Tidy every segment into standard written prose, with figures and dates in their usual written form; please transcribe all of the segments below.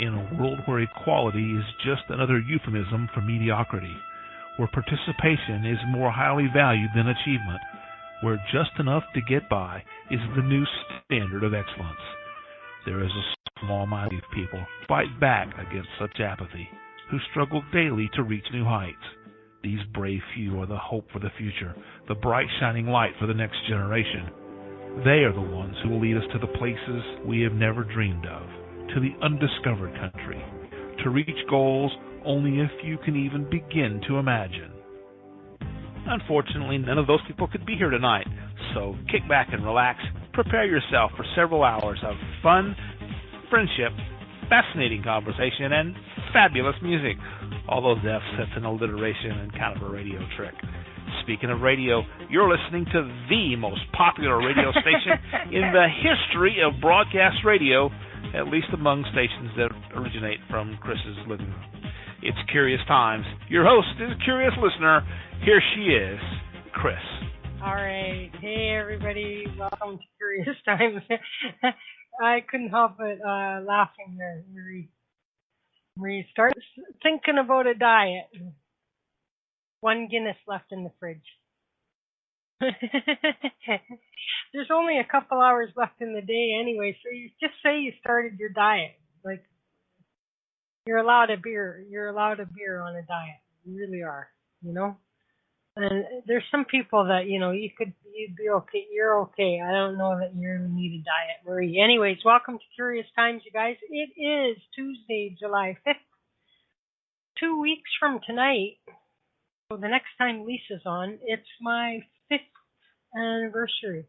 In a world where equality is just another euphemism for mediocrity, where participation is more highly valued than achievement, where just enough to get by is the new standard of excellence, there is a small minority of people who fight back against such apathy, who struggle daily to reach new heights. These brave few are the hope for the future, the bright shining light for the next generation. They are the ones who will lead us to the places we have never dreamed of, to the undiscovered country, to reach goals only a few can even begin to imagine. Unfortunately, none of those people could be here tonight, so kick back and relax, prepare yourself for several hours of fun, friendship, fascinating conversation, and fabulous music. All those F's, that's an alliteration and kind of a radio trick. Speaking of radio, you're listening to the most popular radio station in the history of broadcast radio, at least among stations that originate from Chris's living room. It's Curious Times. Your host is a curious listener. Here she is, Chris. All right. Hey, everybody. Welcome to Curious Times. I couldn't help but laughing there. We start thinking about a diet. 1 Guinness left in the fridge. There's only a couple hours left in the day anyway, so you just say you started your diet. Like, you're allowed a beer. You're allowed a beer on a diet. You really are, you know? And there's some people that, you know, you'd be okay. You're okay. I don't know that you need a diet, Marie. Anyways, welcome to Curious Times, you guys. It is Tuesday, July 5th. 2 weeks from tonight, so the next time Lisa's on, it's my 5th anniversary.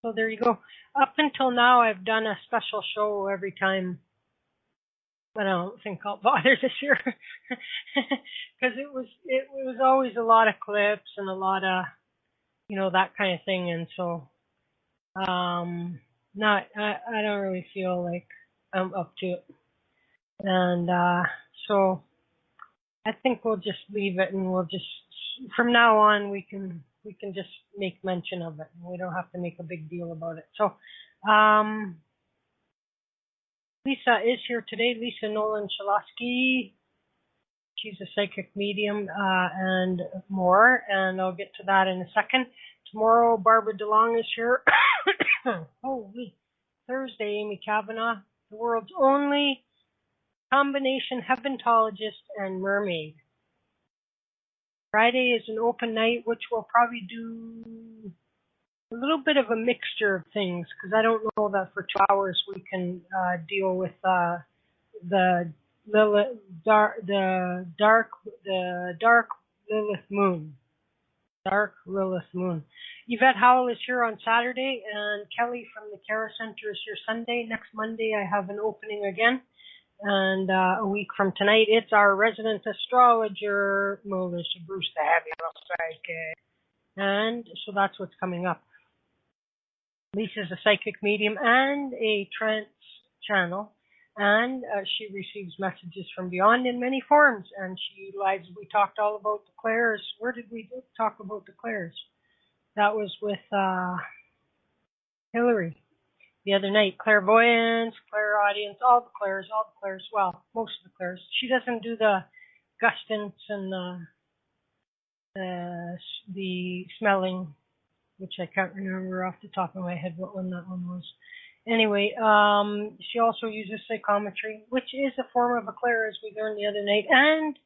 So there you go. Up until now, I've done a special show every time, but I don't think I'll bother this year because it was always a lot of clips and a lot of, you know, that kind of thing, and so I don't really feel like I'm up to it, and so I think we'll just leave it, and we'll just from now on we can just make mention of it. We don't have to make a big deal about it. So. Lisa is here today, Lisa Noland-Shalosky. She's a psychic medium and more, and I'll get to that in a second. Tomorrow, Barbara DeLong is here. Holy. Thursday, Amy Kavanaugh, the world's only combination hepatologist and mermaid. Friday is an open night, which we'll probably do a little bit of a mixture of things, because I don't know that for 2 hours we can deal with the dark Lilith moon. Dark Lilith moon. Yvette Howell is here on Saturday, and Kelly from the Care Center is here Sunday. Next Monday I have an opening again, and a week from tonight it's our resident astrologer, Melissa Bruce, the fabulous psychic. And so that's what's coming up. Lisa's a psychic medium and a trance channel, and she receives messages from beyond in many forms, and she utilizes, we talked all about the clairs. Where did we talk about the clairs? That was with Hillary the other night. Clairvoyance, clairaudience, all the clairs, well, most of the clairs. She doesn't do the gustance and the smelling, which I can't remember off the top of my head what one that one was. Anyway, she also uses psychometry, which is a form of a clair, as we learned the other night, and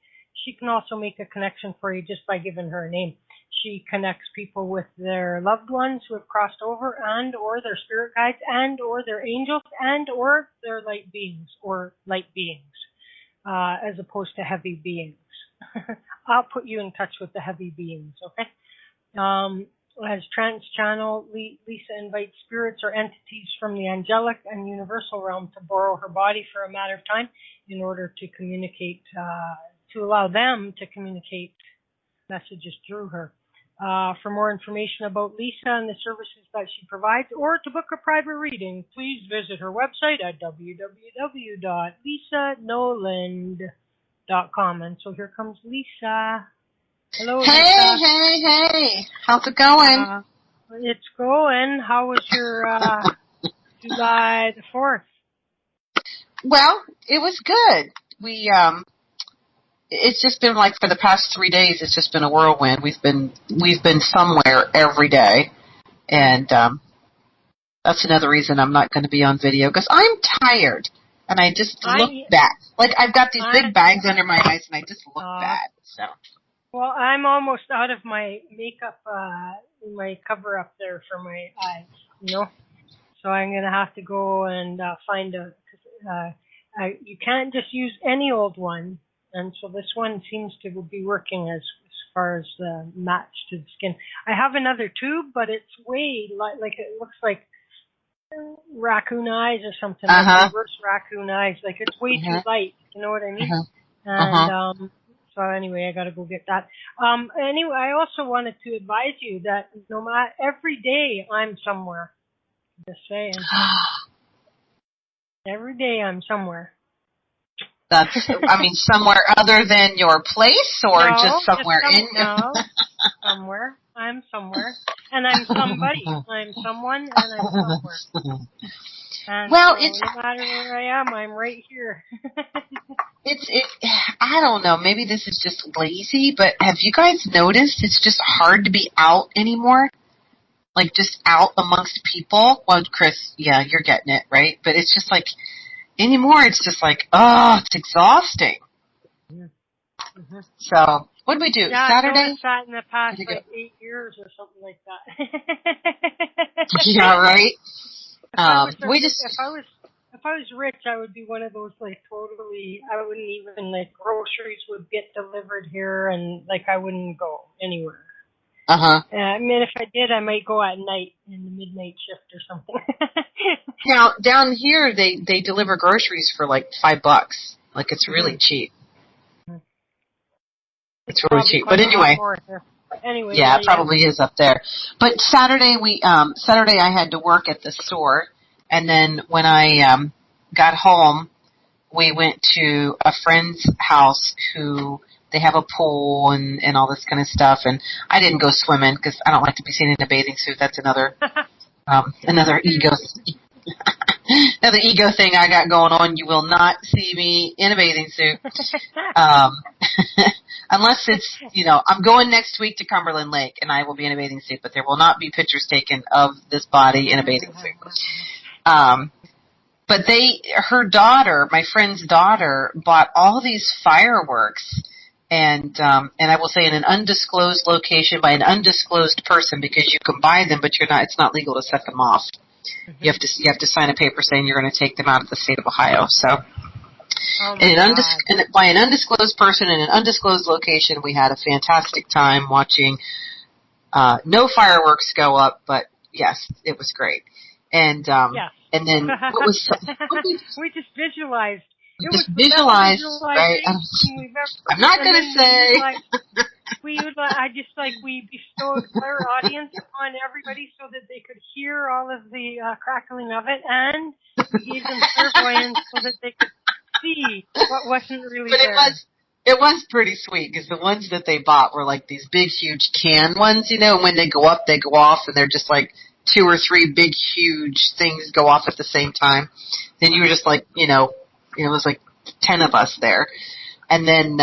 she can also make a connection for you just by giving her a name. She connects people with their loved ones who have crossed over, and or their spirit guides, and or their angels, and or their light beings, as opposed to heavy beings. I'll put you in touch with the heavy beings, okay? As trance-channel, Lisa invites spirits or entities from the Angelic and Universal realm to borrow her body for a matter of time in order to communicate, to allow them to communicate messages through her. For more information about Lisa and the services that she provides, or to book a private reading, please visit her website at www.lisanoland.com. And so here comes Lisa. Hello, Lisa. Hey. How's it going? It's going. How was your July the 4th? Well, it was good. It's just been like for the past 3 days, it's just been a whirlwind. We've been somewhere every day, and that's another reason I'm not going to be on video because I'm tired and I just look bad. Like I've got these big bags under my eyes and I just look bad. So. Well, I'm almost out of my makeup, my cover up there for my eyes, So I'm going to have to go and find you can't just use any old one. And so this one seems to be working as far as the match to the skin. I have another tube, but it's way like it looks like raccoon eyes or something, like reverse raccoon eyes. Like it's way too light. You know what I mean? And so anyway, I got to go get that. Anyway, I also wanted to advise you that no matter every day I'm somewhere. Just saying. Every day I'm somewhere. That's, somewhere other than your place or just somewhere somewhere. I'm somewhere. And I'm somebody. I'm someone and I'm somewhere. And well, so no matter where I am, I'm right here. I don't know, maybe this is just lazy, but have you guys noticed it's just hard to be out anymore? Like just out amongst people? Well, Chris, yeah, you're getting it, right? But it's just like, anymore, it's just like, it's exhausting. Yeah. Mm-hmm. So, what did we do? Saturday? I noticed that in the past 8 years or something like that. Yeah, right. If I was rich, I would be one of those totally. I wouldn't even groceries would get delivered here, and I wouldn't go anywhere. If I did, I might go at night in the midnight shift or something. Now, down here, they deliver groceries for $5. It's really cheap. It's really cheap. But anyway. Yeah, it probably is up there. But Saturday, Saturday I had to work at the store. And then when I got home, we went to a friend's house who they have a pool and all this kind of stuff. And I didn't go swimming because I don't like to be seen in a bathing suit. That's another ego another ego thing I got going on. You will not see me in a bathing suit. Unless it's, I'm going next week to Cumberland Lake and I will be in a bathing suit, but there will not be pictures taken of this body in a bathing suit. But her daughter, my friend's daughter, bought all these fireworks and I will say in an undisclosed location by an undisclosed person because you can buy them, but it's not legal to set them off. Mm-hmm. You have to sign a paper saying you're going to take them out of the state of Ohio. So, by an undisclosed person in an undisclosed location, we had a fantastic time watching. No fireworks go up, but yes, it was great. And and then we just visualized. Visualized, right? I'm not going to say. We bestowed clairaudience upon everybody so that they could hear all of the crackling of it, and we gave them clairvoyance so that they could see what wasn't really there. It was pretty sweet because the ones that they bought were these big, huge can ones, and when they go up, they go off, and they're just 2 or 3 big, huge things go off at the same time. Then you were just it was 10 of us there. And then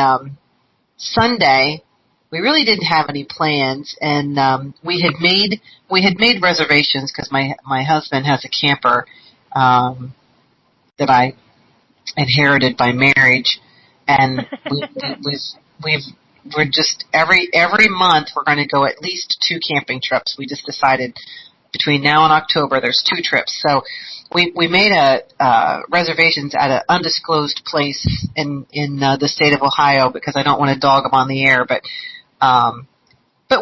Sunday, we really didn't have any plans, and we had made reservations because my husband has a camper that I inherited by marriage, and we're just every month we're going to go at least 2 camping trips. We just decided between now and October there's 2 trips. So we made reservations at an undisclosed place in the state of Ohio because I don't want to dog them on the air, but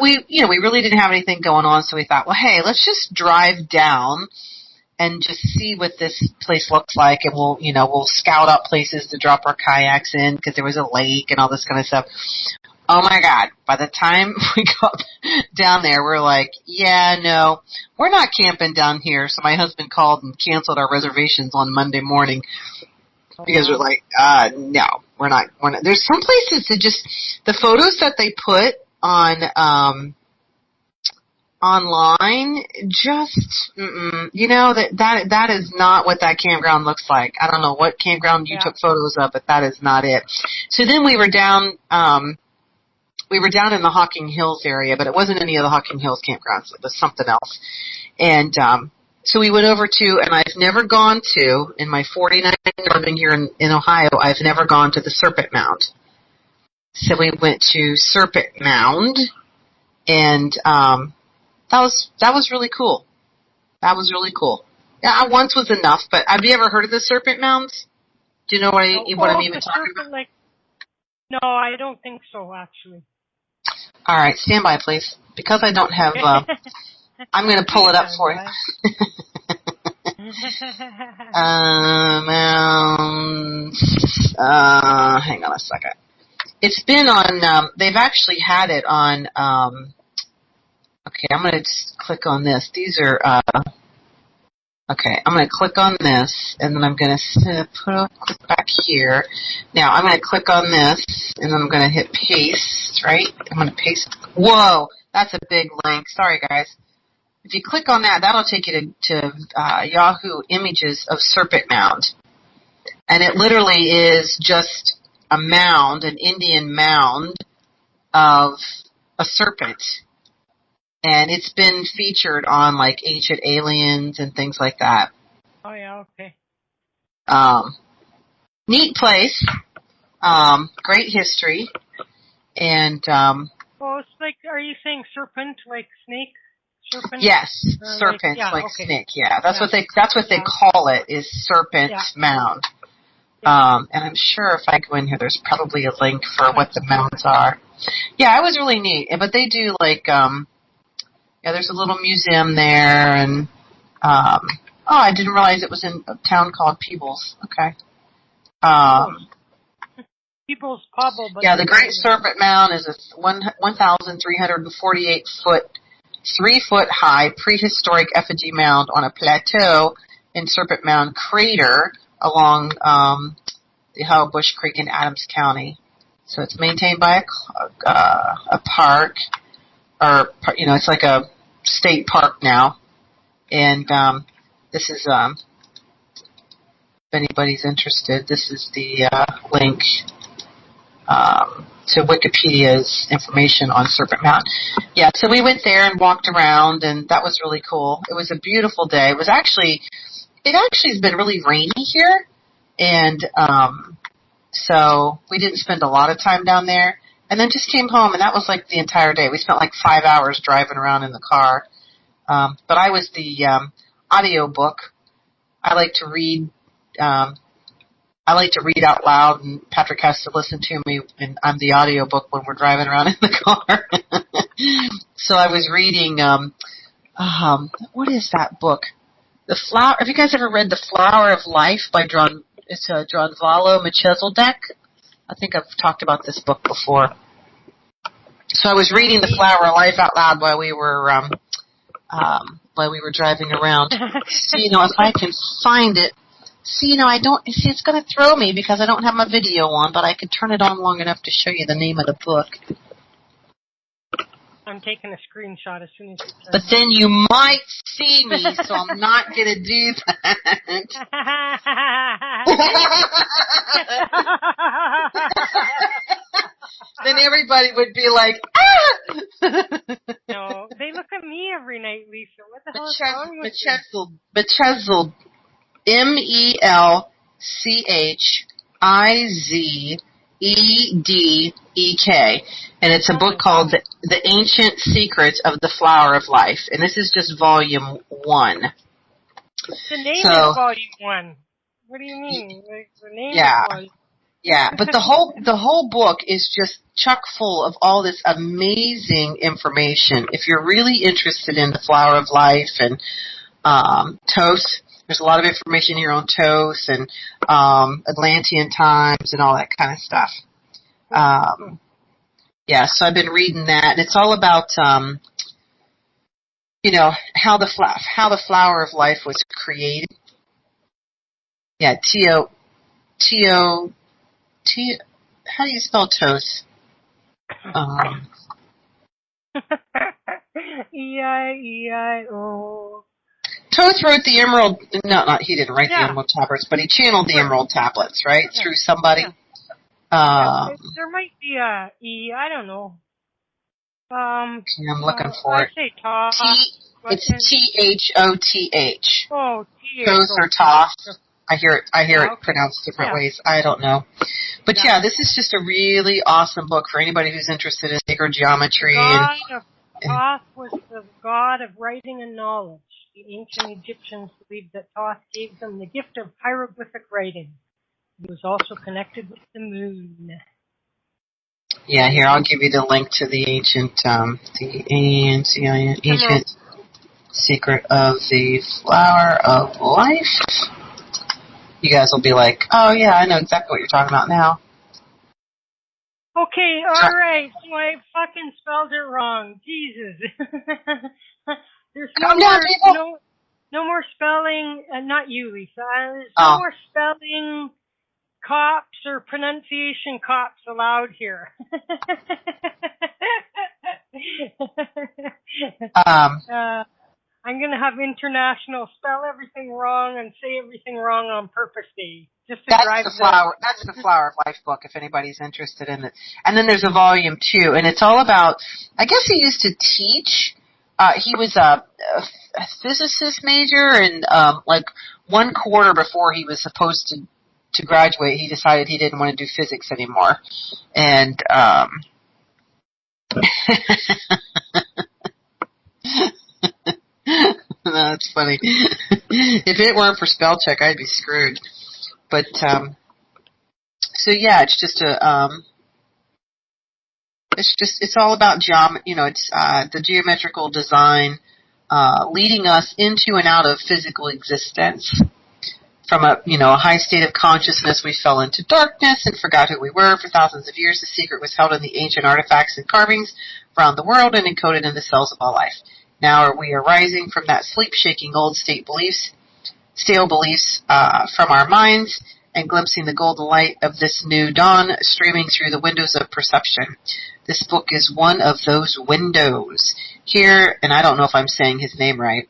we really didn't have anything going on, so we thought, well, hey, let's just drive down and just see what this place looks like, and we'll scout out places to drop our kayaks in because there was a lake and all this kind of stuff. Oh my God, by the time we got down there, we're like, yeah, no, we're not camping down here. So my husband called and canceled our reservations on Monday morning because we're like, no, we're not. There's some places that just, the photos that they put on online, just, that is not what that campground looks like. I don't know what campground you took photos of, but that is not it. So then we were down in the Hocking Hills area, but it wasn't any of the Hocking Hills campgrounds. It was something else. And, so we went over to, and I've never gone to, in my 49 years living here in Ohio, I've never gone to the Serpent Mound. So we went to Serpent Mound, and that was really cool. That was really cool. Yeah, once was enough, but have you ever heard of the Serpent Mounds? Do you know what I'm even talking about? No, I don't think so, actually. All right, stand by, please. Because I don't have, I'm going to pull it up for you. Hang on a second. It's been on, they've actually had it on, okay, I'm going to just click on this. These are, okay, I'm going to click on this, and then I'm going to click back here. Now, I'm going to click on this, and then I'm going to hit paste, right? I'm going to paste. Whoa, that's a big link. Sorry, guys. If you click on that, that'll take you to Yahoo images of Serpent Mound. And it literally is just a mound, an Indian mound of a serpent. And it's been featured on, like, Ancient Aliens and things like that. Oh, yeah, okay. Neat place. Great history. And, well, it's like, are you saying serpent, like snake? Serpent? Yes, serpent, like snake, yeah. That's what they call it, is Serpent Mound. And I'm sure if I go in here, there's probably a link for what the mounds are. Yeah, it was really neat. But they do, like, there's a little museum there, and, I didn't realize it was in a town called Peebles. Okay. Peebles Pobble. But yeah, the Great Serpent Mound is a 1,348-foot, 3-foot high prehistoric effigy mound on a plateau in Serpent Mound Crater along the Ohio Bush Creek in Adams County. So it's maintained by a park, or it's like a state park now. And this is, if anybody's interested, this is the link to Wikipedia's information on Serpent Mound. Yeah, so we went there and walked around, and that was really cool. It was a beautiful day. It actually has been really rainy here, and so we didn't spend a lot of time down there, and then just came home, and that was like the entire day. We spent like 5 hours driving around in the car. But I was the audio book. I like to read out loud, and Patrick has to listen to me, and I'm the audiobook when we're driving around in the car. So I was reading, what is that book? Have you guys ever read The Flower of Life by Dronvalo Melchizedek? I think I've talked about this book before. So I was reading The Flower of Life out loud while we were driving around. So, if I can find it. See, it's going to throw me because I don't have my video on, but I could turn it on long enough to show you the name of the book. I'm taking a screenshot as soon as you turn. But then you might see me, so I'm not going to do that. Then everybody would be like, ah! No, they look at me every night, Lisa. What the hell is wrong with you? Melchizedek. Melchizedek, and it's a book called The Ancient Secrets of the Flower of Life, and this is just volume 1. The name is volume 1. What do you mean? The name is volume. Yeah, but the whole book is just chock full of all this amazing information. If you're really interested in the Flower of Life and Thoth. There's a lot of information here on Thoth and Atlantean times and all that kind of stuff. So I've been reading that, and it's all about how the flower of life was created. Yeah, T-O. How do you spell Thoth? E-I-E-I-O. Toth wrote the Emerald, he didn't write the Emerald Tablets, but he channeled the Emerald Tablets, right, through somebody. There might be a E, I don't know. I'm looking for it. I say Toth. It's T-H-O-T-H. Oh, T-H. Toth or Toth. I hear it pronounced different ways. I don't know. But this is just a really awesome book for anybody who's interested in sacred geometry. Toth was the god of writing and knowledge. The ancient Egyptians believed that Toth gave them the gift of hieroglyphic writing. He was also connected with the moon. Yeah, here, I'll give you the link to the ancient secret of the flower of life. You guys will be like, oh yeah, I know exactly what you're talking about now. Okay, alright, so I fucking spelled it wrong. Jesus. There's no more spelling, not you, Lisa. There's no more spelling cops or pronunciation cops allowed here. I'm going to have international spell everything wrong and say everything wrong on purpose day. Just to drive That's the Flower of Life book, if anybody's interested in it. And then there's a volume 2, and it's all about, I guess he used to teach. He was a physicist major, and like 1 quarter before he was supposed to graduate, he decided he didn't want to do physics anymore. And that's funny. If it weren't for spell check, I'd be screwed. But it's just it's all about it's the geometrical design leading us into and out of physical existence. From a high state of consciousness, we fell into darkness and forgot who we were. For thousands of years, the secret was held in the ancient artifacts and carvings around the world and encoded in the cells of all life. Now we are rising from that sleep-shaking old stale beliefs from our minds and glimpsing the golden light of this new dawn streaming through the windows of perception. This book is one of those windows. Here, and I don't know if I'm saying his name right,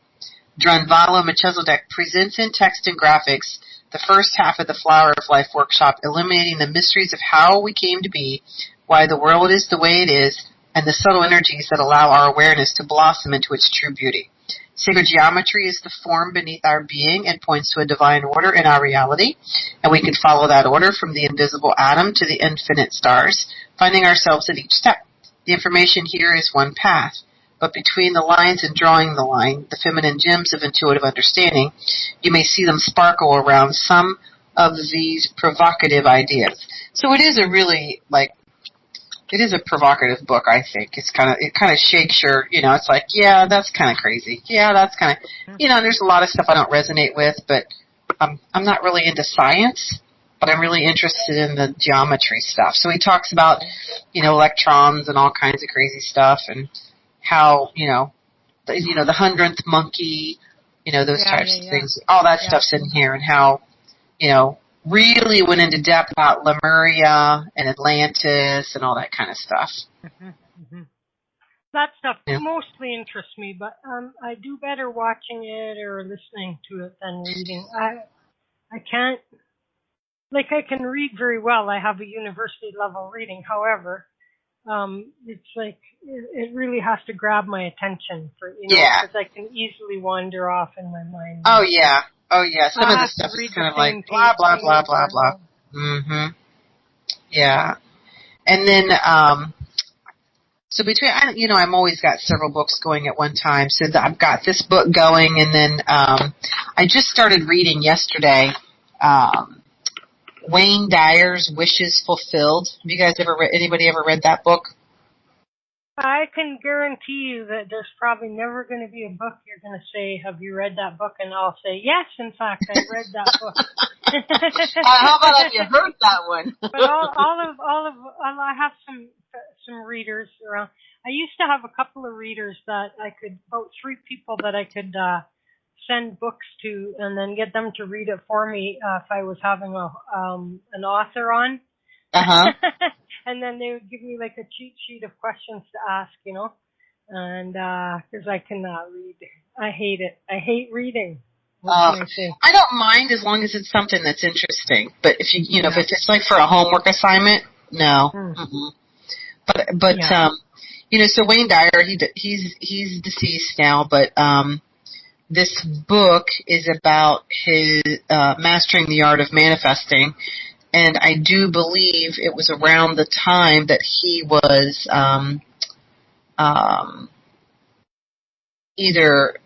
Drunvalo Melchizedek presents in text and graphics the first half of the Flower of Life workshop, illuminating the mysteries of how we came to be, why the world is the way it is, and the subtle energies that allow our awareness to blossom into its true beauty. Sacred geometry is the form beneath our being and points to a divine order in our reality, and we can follow that order from the invisible atom to the infinite stars, finding ourselves at each step. The information here is one path. But between the lines and drawing the line, the feminine gems of intuitive understanding, you may see them sparkle around some of these provocative ideas. So it is a really, it is a provocative book, I think. It kind of shakes your, it's like, yeah, that's kind of crazy. Yeah, that's kind of, there's a lot of stuff I don't resonate with, but I'm not really into science, but I'm really interested in the geometry stuff. So he talks about, electrons and all kinds of crazy stuff and how, the 100th monkey, those types of things. All that stuff's in here, and how, really went into depth about Lemuria and Atlantis and all that kind of stuff. That stuff mostly interests me, but I do better watching it or listening to it than reading. I can't, I can read very well. I have a university level reading. However, it's it really has to grab my attention because I can easily wander off in my mind. Oh yeah. Some of the stuff is kind of like blah blah blah blah blah. Yeah. And then so between I'm always got several books going at one time. So I've got this book going, and then I just started reading yesterday. Wayne Dyer's Wishes Fulfilled. Have you guys anybody ever read that book? I can guarantee you that there's probably never going to be a book you're going to say, have you read that book? And I'll say, yes, in fact, I read that book. How about if you heard that one? But I have some readers around. I used to have a couple of readers that about 3 people that I could send books to and then get them to read it for me if I was having an author on. And then they would give me a cheat sheet of questions to ask, and because I cannot read. I hate it. I hate reading. What can I say? I don't mind as long as it's something that's interesting. But if if it's like for a homework assignment, no. Mm-mm. But so Wayne Dyer, he's deceased now, but this book is about his mastering the art of manifesting, and I do believe it was around the time that he was either.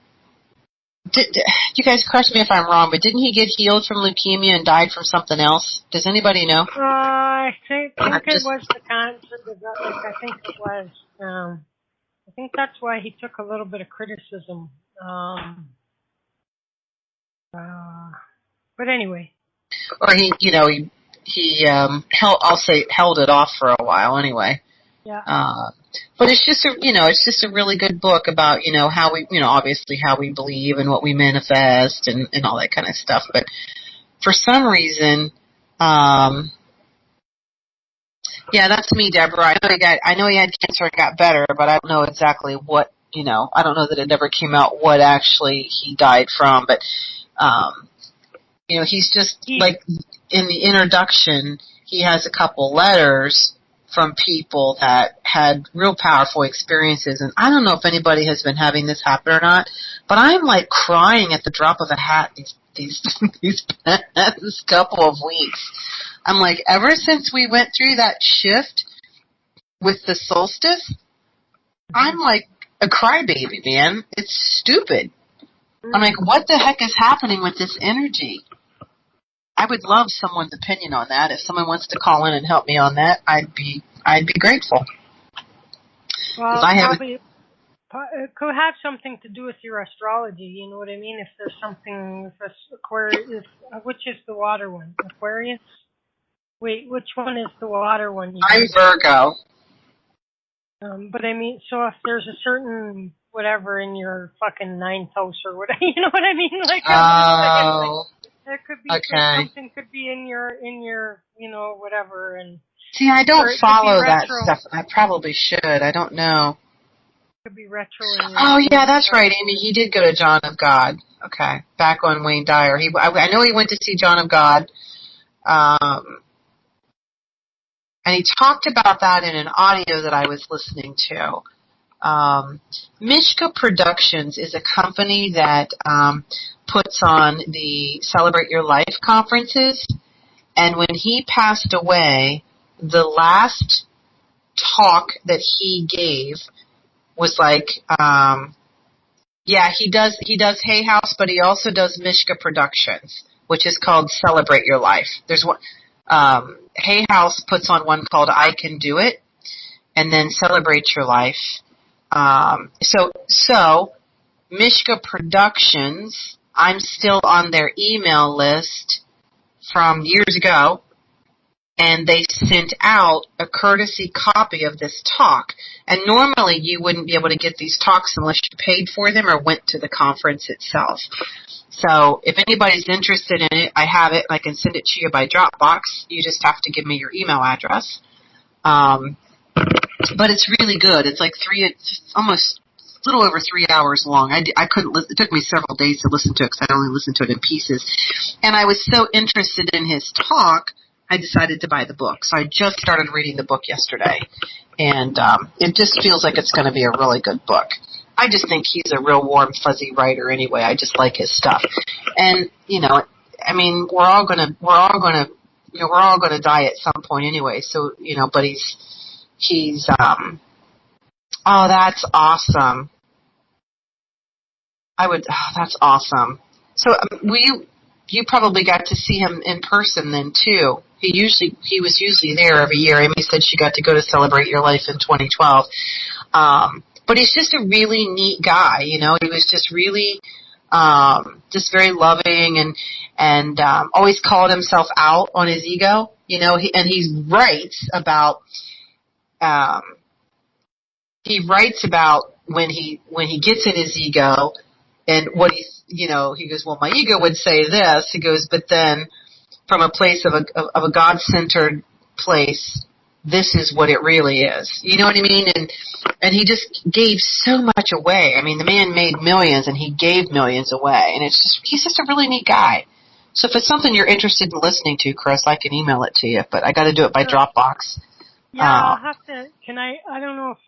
You guys correct me if I'm wrong, but didn't he get healed from leukemia and died from something else? Does anybody know? I think it was the cancer. I think it was. I think that's why he took a little bit of criticism. But anyway. Or he held it off for a while anyway. Yeah. But it's just a really good book about, how we, obviously how we believe and what we manifest and all that kind of stuff. But for some reason, that's me, Deborah. I know he had cancer and got better, but I don't know exactly what, I don't know that it ever came out what actually he died from. But, he's just like in the introduction, he has a couple letters from people that had real powerful experiences, and I don't know if anybody has been having this happen or not, but I'm like crying at the drop of a hat these past couple of weeks. I'm like, ever since we went through that shift with the solstice, I'm like a crybaby, man. It's stupid. I'm like, what the heck is happening with this energy? I would love someone's opinion on that. If someone wants to call in and help me on that, I'd be grateful. Well, it could have something to do with your astrology. You know what I mean? If there's something, Aquarius, which is the water one? Aquarius? Wait, which one is the water one? I'm Virgo. But I mean, so if there's a certain whatever in your fucking ninth house or whatever, you know what I mean? Like, there could be something could be in your whatever. And see, I don't follow that stuff. I probably should. I don't know. It could be retro. Oh yeah, that's right, Amy. He did go to John of God. Okay, back on Wayne Dyer. I know he went to see John of God. And he talked about that in an audio that I was listening to. Mishka Productions is a company that puts on the Celebrate Your Life conferences. And when he passed away, the last talk that he gave was like, he does Hay House, but he also does Mishka Productions, which is called Celebrate Your Life. There's one. Hay House puts on one called I Can Do It, and then Celebrate Your Life. So Mishka Productions, I'm still on their email list from years ago, and they sent out a courtesy copy of this talk. And normally you wouldn't be able to get these talks unless you paid for them or went to the conference itself. So if anybody's interested in it, I have it. I can send it to you by Dropbox. You just have to give me your email address. But it's really good. It's like almost a little over 3 hours long. I couldn't. It took me several days to listen to it because I only listened to it in pieces. And I was so interested in his talk, I decided to buy the book. So I just started reading the book yesterday, and it just feels like it's going to be a really good book. I just think he's a real warm, fuzzy writer anyway. I just like his stuff. And, I mean, we're all gonna die at some point anyway. So, but he's oh, that's awesome. That's awesome. So you probably got to see him in person then too. He was usually there every year. Amy said she got to go to Celebrate Your Life in 2012. But he's just a really neat guy, He was just really, just very loving and always called himself out on his ego, he writes about, when he gets in his ego and what he goes, well, my ego would say this. He goes, but then from a place of a God-centered place, this is what it really is. You know what I mean? And he just gave so much away. I mean, the man made millions and he gave millions away. And he's just a really neat guy. So if it's something you're interested in listening to, Chris, I can email it to you, but I got to do it by Dropbox. Yeah, I'll have to. I don't know if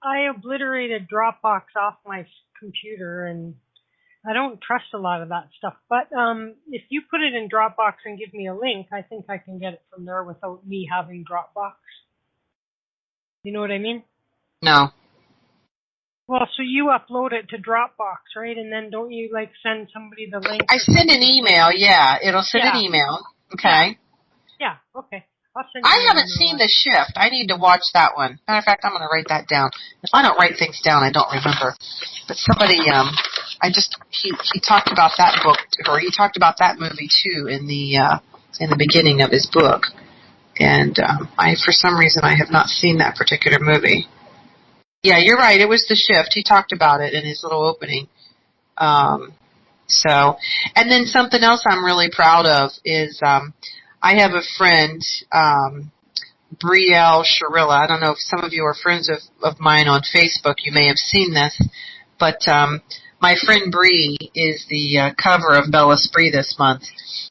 I obliterated Dropbox off my computer, and I don't trust a lot of that stuff. But if you put it in Dropbox and give me a link, I think I can get it from there without me having Dropbox. You know what I mean? No. Well, so you upload it to Dropbox, right? And then don't you send somebody the link? I send an email, yeah. It'll send an email. Okay. Yeah, okay. I haven't seen The Shift. I need to watch that one. Matter of fact, I'm going to write that down. If I don't write things down, I don't remember. But somebody, he talked about that book, or he talked about that movie too in the beginning of his book. And for some reason, I have not seen that particular movie. Yeah, you're right. It was The Shift. He talked about it in his little opening. And then something else I'm really proud of is I have a friend, Brielle Sharilla. I don't know if some of you are friends of mine on Facebook. You may have seen this. But my friend Bree is the cover of Bel Esprit this month.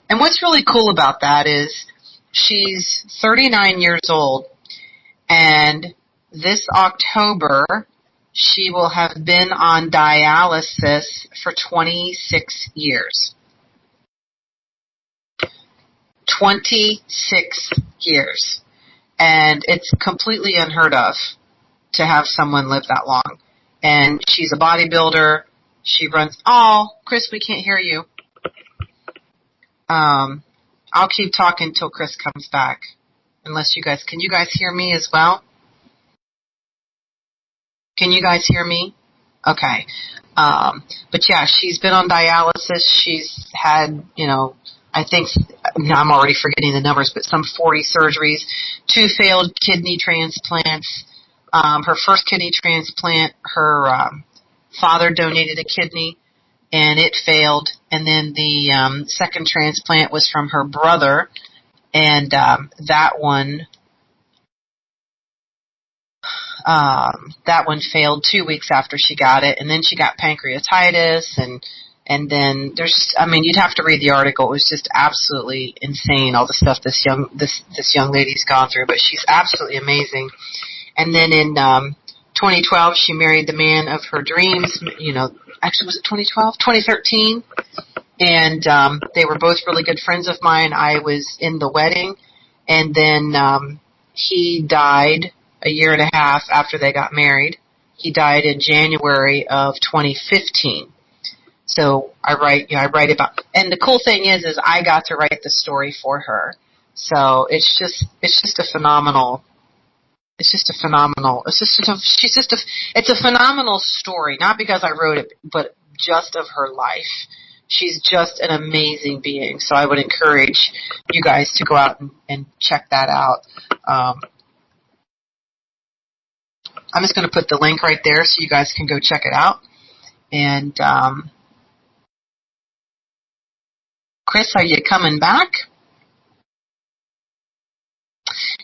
And what's really cool about that is she's 39 years old, and this October she will have been on dialysis for 26 years. 26 years. And it's completely unheard of to have someone live that long. And she's a bodybuilder. She runs... Oh, Chris, we can't hear you. I'll keep talking until Chris comes back. Unless you guys... Can you guys hear me as well? Can you guys hear me? Okay. But yeah, she's been on dialysis. She's had, I think, I'm already forgetting the numbers, but some 40 surgeries, 2 failed kidney transplants. Her first kidney transplant, her father donated a kidney, and it failed. And then the second transplant was from her brother, and that one failed 2 weeks after she got it, and then she got pancreatitis, and then you'd have to read the article. It was just absolutely insane, all the stuff this young lady's gone through, but she's absolutely amazing. And then in 2012, she married the man of her dreams. Actually, was it 2012? 2013. And they were both really good friends of mine. I was in the wedding, and then he died a year and a half after they got married. He died in January of 2015. So I write about, and the cool thing is I got to write the story for her. So it's just a phenomenal story, not because I wrote it, but just of her life. She's just an amazing being. So I would encourage you guys to go out and check that out. I'm just going to put the link right there so you guys can go check it out. And Chris, are you coming back?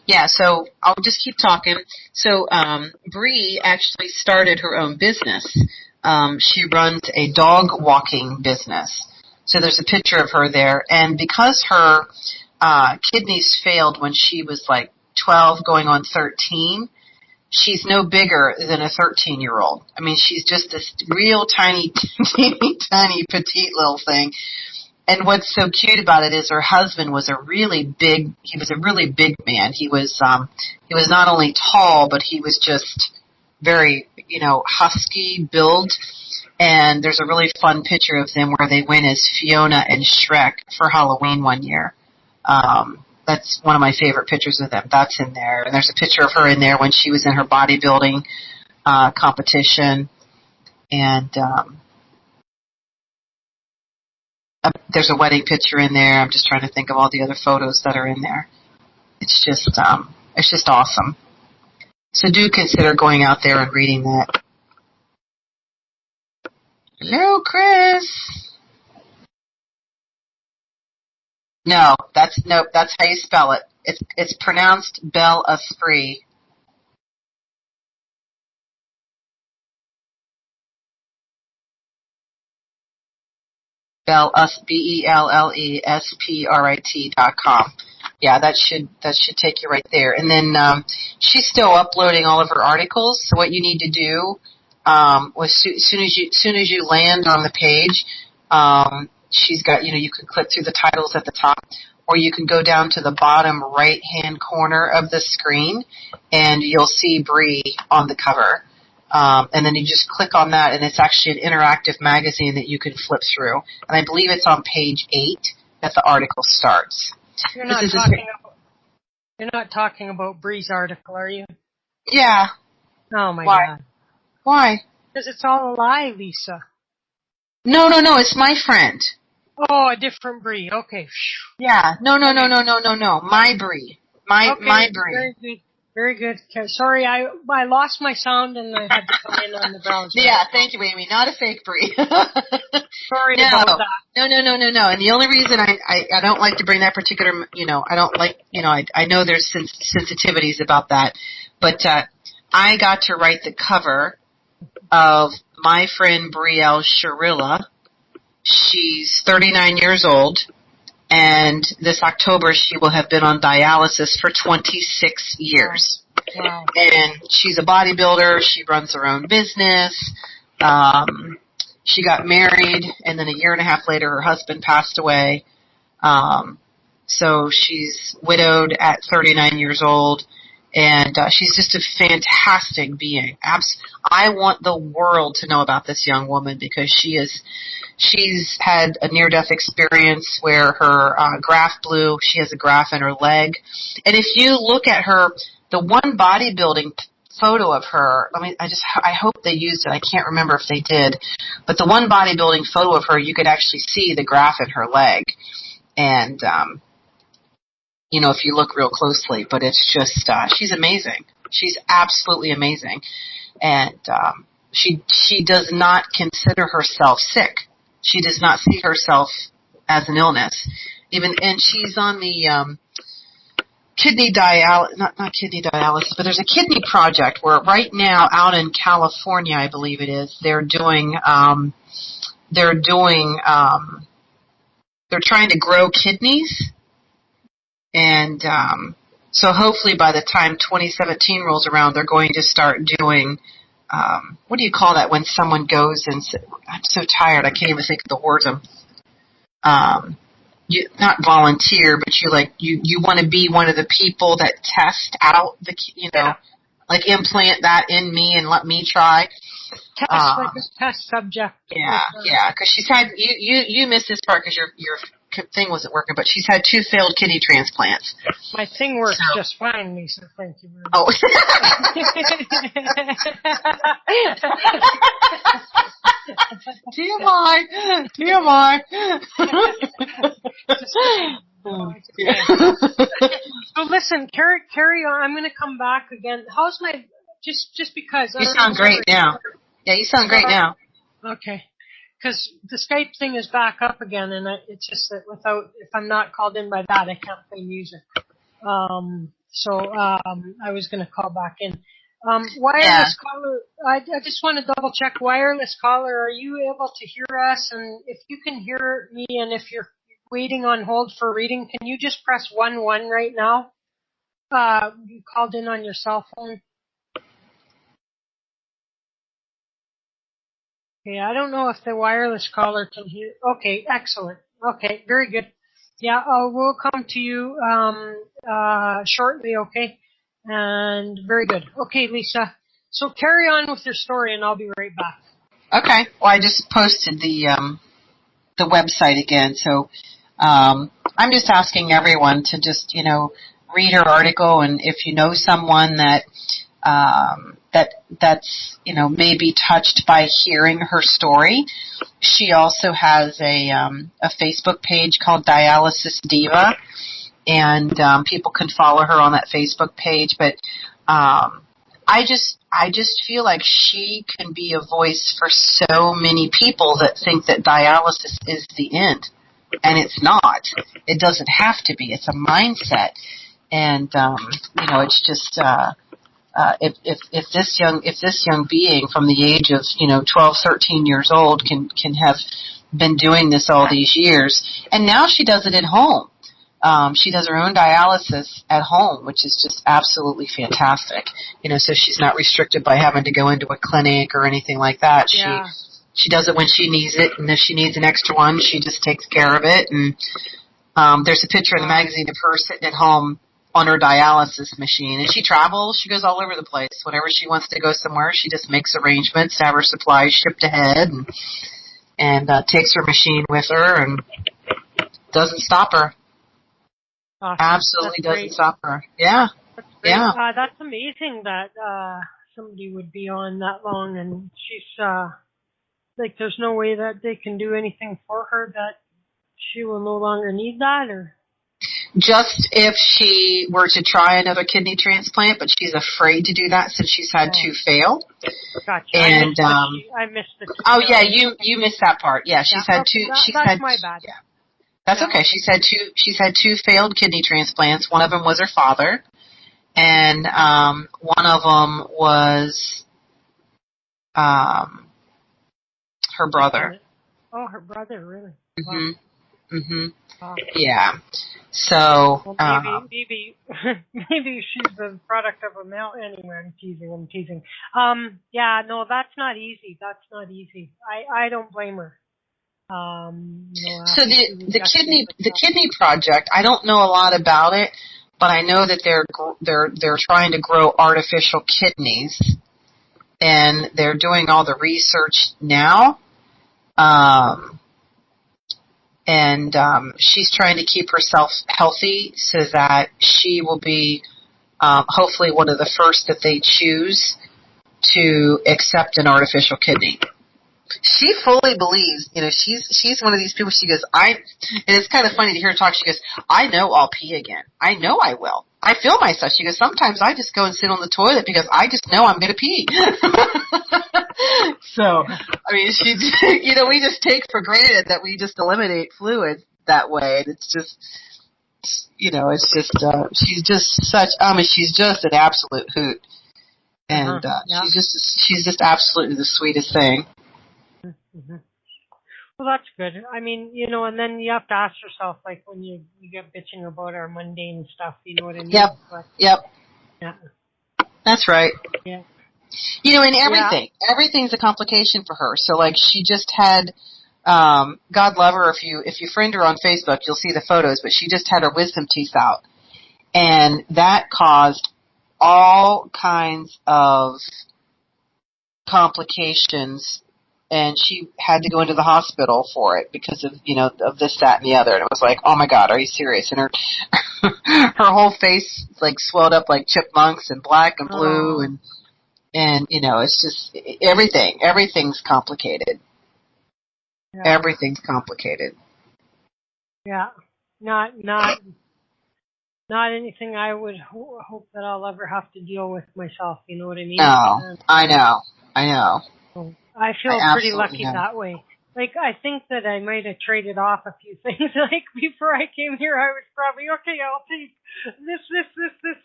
Yeah, so I'll just keep talking. So Bree actually started her own business. She runs a dog walking business. So there's a picture of her there. And because her kidneys failed when she was like 12 going on 13, she's no bigger than a 13-year-old. I mean, she's just this real tiny, tiny, petite little thing. And what's so cute about it is her husband was a really big man. He was not only tall, but he was just very, husky build. And there's a really fun picture of them where they went as Fiona and Shrek for Halloween one year. That's one of my favorite pictures of them. That's in there. And there's a picture of her in there when she was in her bodybuilding competition. And there's a wedding picture in there. I'm just trying to think of all the other photos that are in there. It's just awesome. So do consider going out there and reading that. Hello, Chris. No, that's how you spell it. It's pronounced Bel Esprit. BELLESPRIT.com. Yeah, that should take you right there. And then she's still uploading all of her articles. So what you need to do was soon as you land on the page, she's got, you can click through the titles at the top, or you can go down to the bottom right-hand corner of the screen, and you'll see Bree on the cover. And then you just click on that, and it's actually an interactive magazine that you can flip through. And I believe it's on page 8 that the article starts. You're not talking about Bree's article, are you? Yeah. Oh, my God. Why? Because it's all a lie, Lisa. No, it's my friend. Oh, a different Bree. Okay. Yeah. No. My Bree. My Bree. Very good. Okay. Sorry, I lost my sound and I had to come in on the browser. Yeah, thank you, Amy. Not a fake Bree. Sorry about that. No. And the only reason I don't like to bring that particular, I don't like, I know there's sensitivities about that, but I got to write the cover of my friend Brielle Sharilla. She's 39 years old, and this October she will have been on dialysis for 26 years. Wow. And she's a bodybuilder. She runs her own business. She got married, and then a year and a half later her husband passed away. So she's widowed at 39 years old. And she's just a fantastic being. I want the world to know about this young woman because she's had a near-death experience where her graft blew. She has a graft in her leg. And if you look at her, the one bodybuilding photo of her, I hope they used it. I can't remember if they did. But the one bodybuilding photo of her, you could actually see the graft in her leg. And, if you look real closely, but it's just, she's amazing. She's absolutely amazing. And, she does not consider herself sick. She does not see herself as an illness. And she's on the, kidney dialysis, not kidney dialysis, but there's a kidney project where right now out in California, I believe it is, they're trying to grow kidneys. And so hopefully by the time 2017 rolls around, they're going to start doing, what do you call that when someone goes and, I'm so tired, I can't even think of the words. You not volunteer, but you want to be one of the people that test out the, like implant that in me and let me try. Test like a test subject. Yeah, because she's had, you missed this part because your thing wasn't working, but she's had 2 failed kidney transplants. My thing works just fine, Lisa. Thank you very much. Oh. TMI. So listen, carry on. I'm going to come back again. How's my, just because. You sound great now. Yeah, you sound great now. Okay. Because the Skype thing is back up again, and it's just that if I'm not called in by that, I can't play music. So I was going to call back in. Wireless caller, I just want to double check. Wireless caller, are you able to hear us? And if you can hear me, and if you're waiting on hold for reading, can you just press 1 right now? You called in on your cell phone. Okay, I don't know if the wireless caller can hear. Okay, excellent. Okay, very good. Yeah, we'll come to you shortly, okay? And very good. Okay, Lisa. So carry on with your story, and I'll be right back. Okay. Well, I just posted the website again, so I'm just asking everyone to just read her article, and if you know someone that's may be touched by hearing her story. She also has a Facebook page called Dialysis Diva, and people can follow her on that Facebook page. But I just feel like she can be a voice for so many people that think that dialysis is the end, and it's not. It doesn't have to be. It's a mindset, and it's just. If this young being from the age of 12, 13 years old can have been doing this all these years, and now she does it at home. She does her own dialysis at home, which is just absolutely fantastic. So she's not restricted by having to go into a clinic or anything like that. Yeah. She does it when she needs it, and if she needs an extra one, she just takes care of it. And there's a picture in the magazine of her sitting at home on her dialysis machine, and she travels. She goes all over the place. Whenever she wants to go somewhere, she just makes arrangements to have her supplies shipped ahead, and takes her machine with her, and doesn't stop her. Awesome. Absolutely doesn't stop her. Yeah. That's great. Yeah. That's amazing that somebody would be on that long, and she's like, there's no way that they can do anything for her that she will no longer need that, or? Just if she were to try another kidney transplant, but she's afraid to do that since she's had two fail. Gotcha. And I missed the two. Oh yeah, you missed that part. Yeah, she's had two. That's my bad. Yeah. That's okay. She's had two failed kidney transplants. One of them was her father, and one of them was her brother. Oh, her brother, really? Mhm. Wow. Mhm. Wow. Yeah. So well, maybe she's the product of a male. Anyway, I'm teasing. Yeah, no, that's not easy. I don't blame her. So the kidney project, I don't know a lot about it, but I know that they're trying to grow artificial kidneys, and they're doing all the research now. And she's trying to keep herself healthy so that she will be hopefully one of the first that they choose to accept an artificial kidney. She fully believes, she's one of these people, she goes, and it's kind of funny to hear her talk, she goes, I know I'll pee again. I know I will. I feel myself. She goes, sometimes I just go and sit on the toilet because I just know I'm going to pee. So, I mean, we just take for granted that we just eliminate fluids that way. And it's just, she's just such, she's just an absolute hoot. And, she's just absolutely the sweetest thing. Mm-hmm. Well, that's good. I mean, and then you have to ask yourself, like, when you get bitching about our mundane stuff, you know what I mean? Yep. But, yep. Yeah. That's right. Yeah. And everything's a complication for her. So, like, she just had, God love her, if you friend her on Facebook, you'll see the photos, but she just had her wisdom teeth out. And that caused all kinds of complications, and she had to go into the hospital for it because of, of this, that, and the other. And it was like, oh my God, are you serious? And her whole face, like, swelled up like chipmunks and black and blue, and it's just everything's complicated. Yeah. Everything's complicated. Yeah. Not anything I would hope that I'll ever have to deal with myself, you know what I mean? No, I know. I feel pretty lucky that way. Like, I think that I might have traded off a few things. Like, before I came here, I was probably, okay, I'll take this,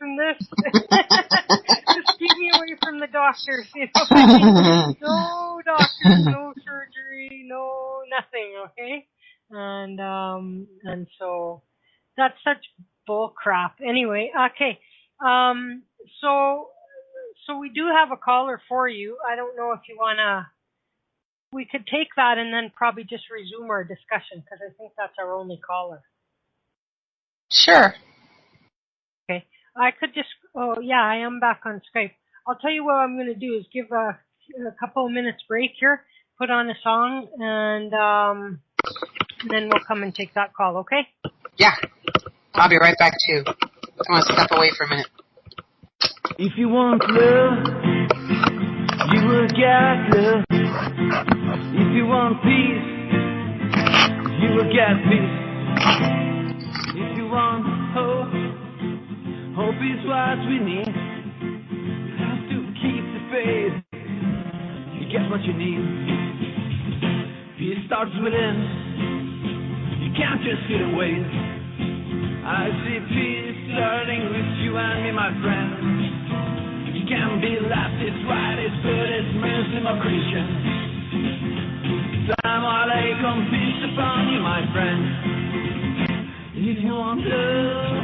and this. Just keep me away from the doctors, No doctors, no surgery, no nothing, okay? And so that's such bull crap. Anyway, okay. So we do have a caller for you. I don't know if you we could take that and then probably just resume our discussion because I think that's our only caller. Sure. Okay. I could just, I am back on Skype. I'll tell you what I'm going to do is give a couple of minutes break here, put on a song, and then we'll come and take that call, okay? Yeah. I'll be right back too. I want to step away for a minute. If you want love, you will get love. If you want peace, you will get peace. If you want hope is what we need. You have to keep the faith. You get what you need. Peace starts within. You can't just sit and wait. I see peace starting with you and me, my friend. You can be left, it's right, it's good, it's Muslim or Christian. Salam alaikum, peace upon you, my friend. If you want love,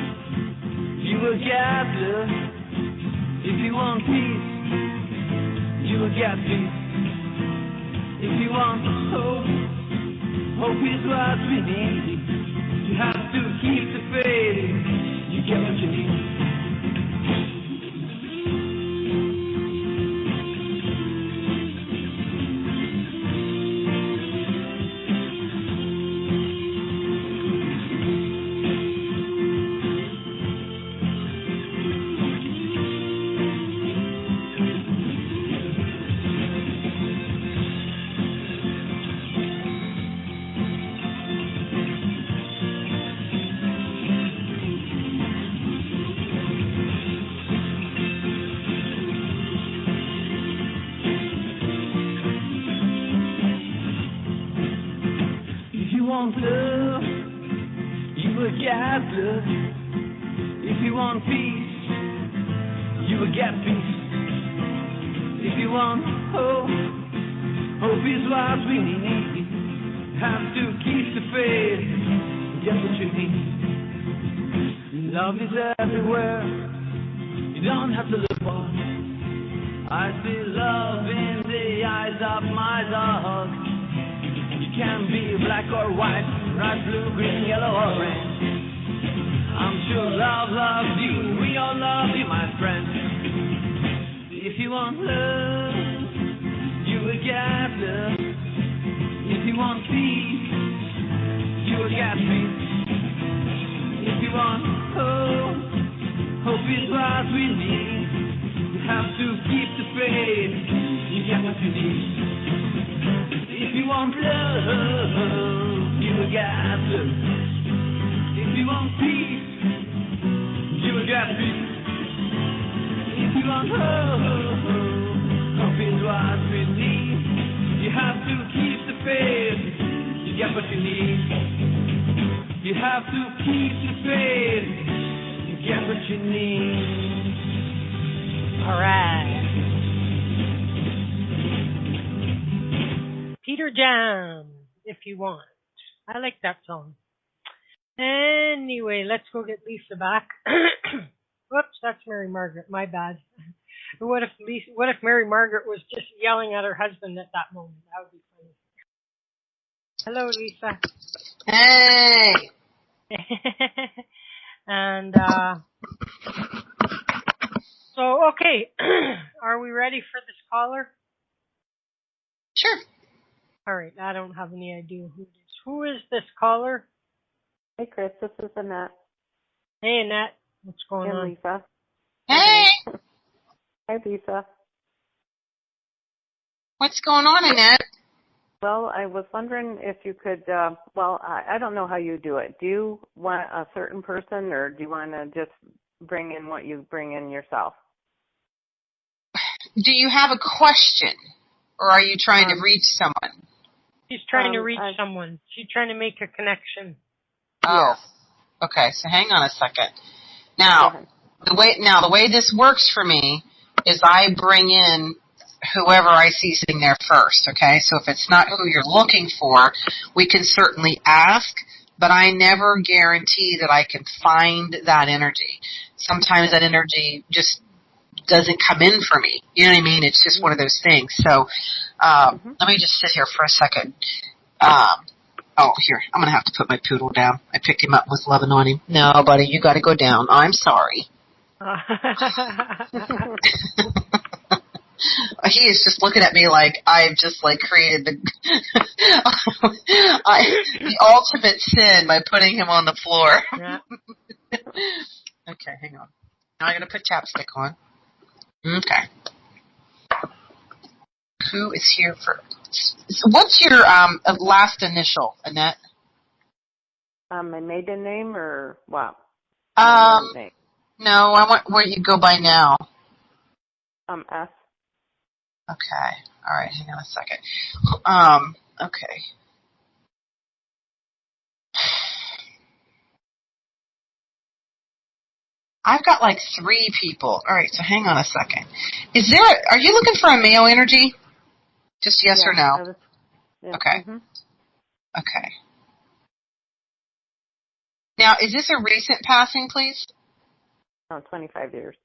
you will get love. If you want peace, you will get peace. If you want hope, hope is what we need. You have to keep the faith, you get what you need. Want love, you will get love. If you want peace, you will get peace. If you want hope, hope is what we need. Have to keep the faith, get what you need. Love is everywhere, you don't have to look far. I see love in the eyes of my dog. Can be black or white, red, blue, green, yellow or red. I'm sure love loves you, we all love you, my friend. If you want love, you will get love. If you want peace, you will get peace. If you want hope, hope is what we need. You have to keep the faith, you get what you need. If you want love, you will get love. If you want peace, you will get peace. If you want hope, hope is what we need. You have to keep the faith, you get what you need. You have to keep the faith, you get what you need. All right. Peter Jam, if you want. I like that song. Anyway, let's go get Lisa back. Whoops, that's Mary Margaret. My bad. What if Mary Margaret was just yelling at her husband at that moment? That would be funny. Hello, Lisa. Hey. And so, okay, are we ready for this caller? Sure. All right, I don't have any idea who it is. Who is this caller? Hey, Chris, this is Annette. Hey, Annette. What's going on? Lisa. Hey. Hi, Lisa. What's going on, Annette? Well, I was wondering if you could, I don't know how you do it. Do you want a certain person, or do you want to just bring in what you bring in yourself? Do you have a question, or are you trying to reach someone? She's trying to reach someone. She's trying to make a connection. Oh, yeah. Okay. So hang on a second. Now, the way this works for me is I bring in whoever I see sitting there first. Okay. So if it's not who you're looking for, we can certainly ask, but I never guarantee that I can find that energy. Sometimes that energy just doesn't come in for me. You know what I mean? It's just one of those things. So let me just sit here for a second. Here, I'm going to have to put my poodle down. I picked him up with loving on him. No, buddy, you got to go down. I'm sorry. He is just looking at me like I've just created the ultimate sin by putting him on the floor. Yeah. Okay, hang on. Now I'm going to put chapstick on. Okay. Who is here first? So what's your last initial, Annette? My maiden name or what? Name. No, I want where you go by now. S. Okay. All right. Hang on a second. Okay. I've got 3 people. All right. So hang on a second. Are you looking for a male energy? Just yes or no? Okay. Mm-hmm. Okay. Now, is this a recent passing, please? No, 25 years.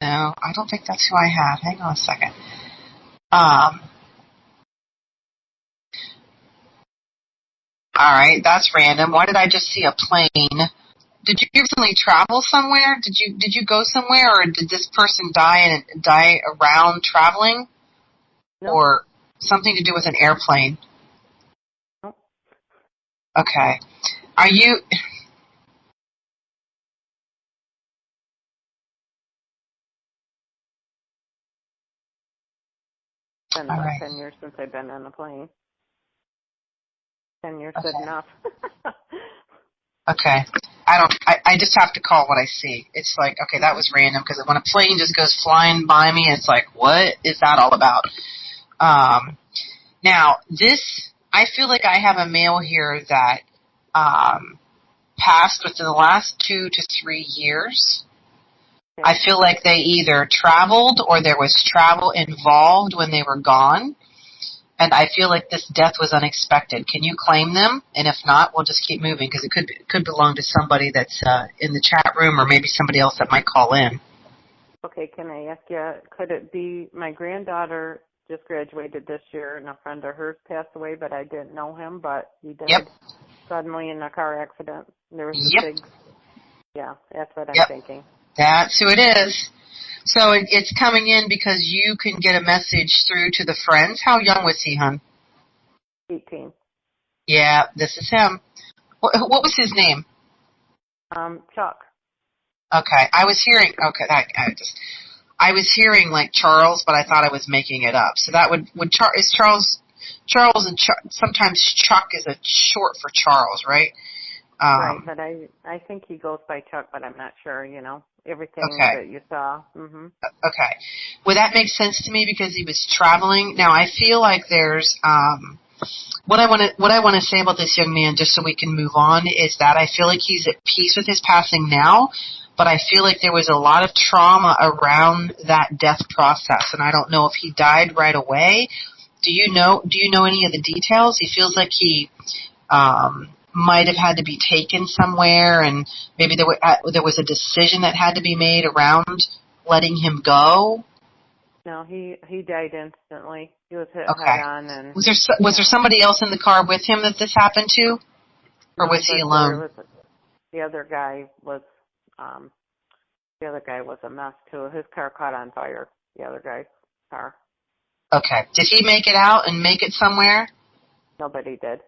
No, I don't think that's who I have. Hang on a second. All right, that's random. Why did I just see a plane? Did you recently travel somewhere? Did you go somewhere, or did this person die around traveling, No. or something to do with an airplane? No. Okay. Are you? It's been about 10 years since I've been on a plane. 10 years good enough. Okay. I just have to call what I see. It's like, okay, that was random, because when a plane just goes flying by me, it's like, what is that all about? Now, I feel like I have a male here that passed within the last 2 to 3 years. I feel like they either traveled or there was travel involved when they were gone. And I feel like this death was unexpected. Can you claim them? And if not, we'll just keep moving, because it could belong to somebody that's in the chat room, or maybe somebody else that might call in. Okay, can I ask you, could it be my granddaughter just graduated this year, and a friend of hers passed away, but I didn't know him, but he died suddenly in a car accident. There was this big, that's what I'm thinking. That's who it is. So it's coming in because you can get a message through to the friends. How young was he, hon? 18. Yeah, this is him. What was his name? Chuck. Okay, I was hearing. Okay, I was hearing like Charles, but I thought I was making it up. So that would is Charles and sometimes Chuck is a short for Charles, right? Right, but I think he goes by Chuck, but I'm not sure. Everything that you saw. Mm-hmm. Okay, well that makes sense to me because he was traveling. Now I feel like there's what I want to say about this young man, just so we can move on, is that I feel like he's at peace with his passing now, but I feel like there was a lot of trauma around that death process, and I don't know if he died right away. Do you know any of the details? He feels like he might have had to be taken somewhere, and maybe there was a decision that had to be made around letting him go. No, he died instantly. He was hit head on. And was there somebody else in the car with him that this happened to, or was he alone? The other guy was a mess too. His car caught on fire. The other guy's car. Okay. Did he make it out and make it somewhere? Nobody did.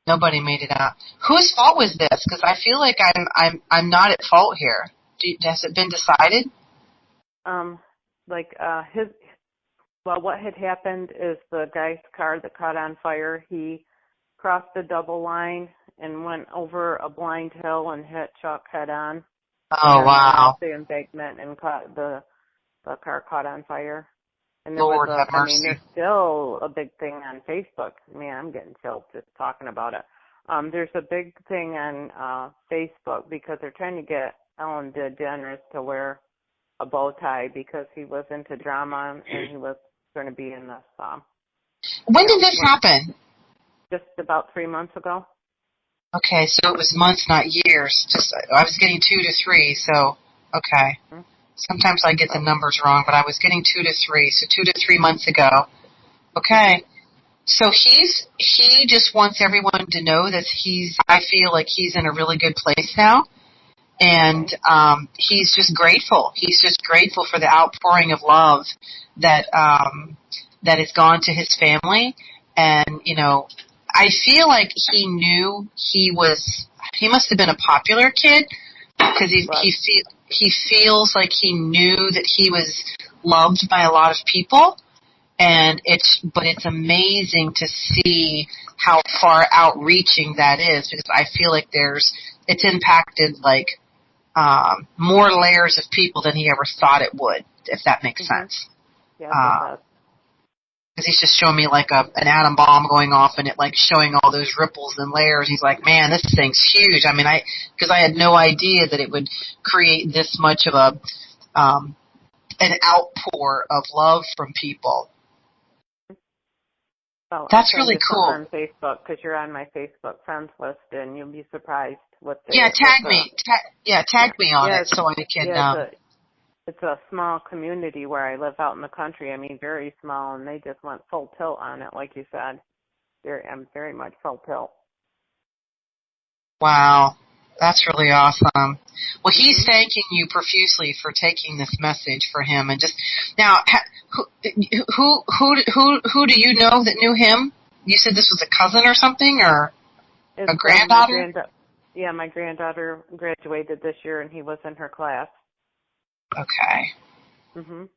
Nobody made it out. Whose fault was this? Because I feel like I'm not at fault here. Has it been decided? What had happened is the guy's car that caught on fire, he crossed the double line and went over a blind hill and hit Chuck head on. Oh, wow. The embankment and the car caught on fire. And Lord have mercy. there's still a big thing on Facebook. Man, I'm getting chilled just talking about it. There's a big thing on Facebook because they're trying to get Ellen DeGeneres to wear a bow tie because he was into drama and he was going to be in this. When did this happen? Just about 3 months ago. Okay, so it was months, not years. I was getting 2 to 3, so okay. Mm-hmm. Sometimes I get the numbers wrong, but I was getting 2 to 3, so 2 to 3 months ago. Okay. So he just wants everyone to know that I feel like he's in a really good place now. And he's just grateful. He's just grateful for the outpouring of love that has gone to his family. And, I feel like he knew he must have been a popular kid because he feels like he knew that he was loved by a lot of people. But it's amazing to see how far outreaching that is, because I feel like it's impacted like more layers of people than he ever thought it would, if that makes sense. Yeah, it does. Because he's just showing me like an atom bomb going off and it like showing all those ripples and layers. He's like, man, this thing's huge. I mean, because I had no idea that it would create this much of an outpour of love from people. So That's really cool. On Facebook, because you're on my Facebook friends list, and you'll be surprised what they. Tag me. Tag me on it so I can. Yeah, it's a small community where I live out in the country. I mean, very small, and they just went full tilt on it, like you said. I'm very much full tilt. Wow, that's really awesome. Well, he's thanking you profusely for taking this message for him, and just now, who do you know that knew him? You said this was a cousin or something, or a granddaughter? My granddaughter graduated this year, and he was in her class. Okay. Mhm.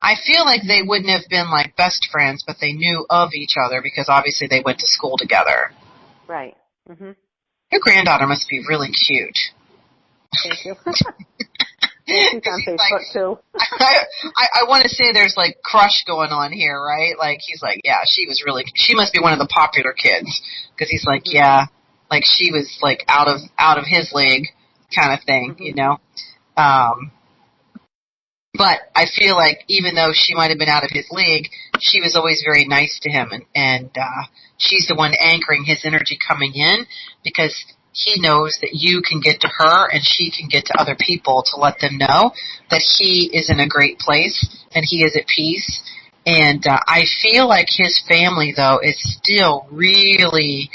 I feel like they wouldn't have been like best friends, but they knew of each other because obviously they went to school together. Right. Mhm. Your granddaughter must be really cute. Thank you. She's on Facebook too. I want to say there's like crush going on here, right? Like he's like, yeah, she must be one of the popular kids because he's like, yeah, like she was like out of his league kind of thing, you know. But I feel like even though she might have been out of his league, she was always very nice to him, and she's the one anchoring his energy coming in because he knows that you can get to her and she can get to other people to let them know that he is in a great place and he is at peace. And I feel like his family, though, is still really,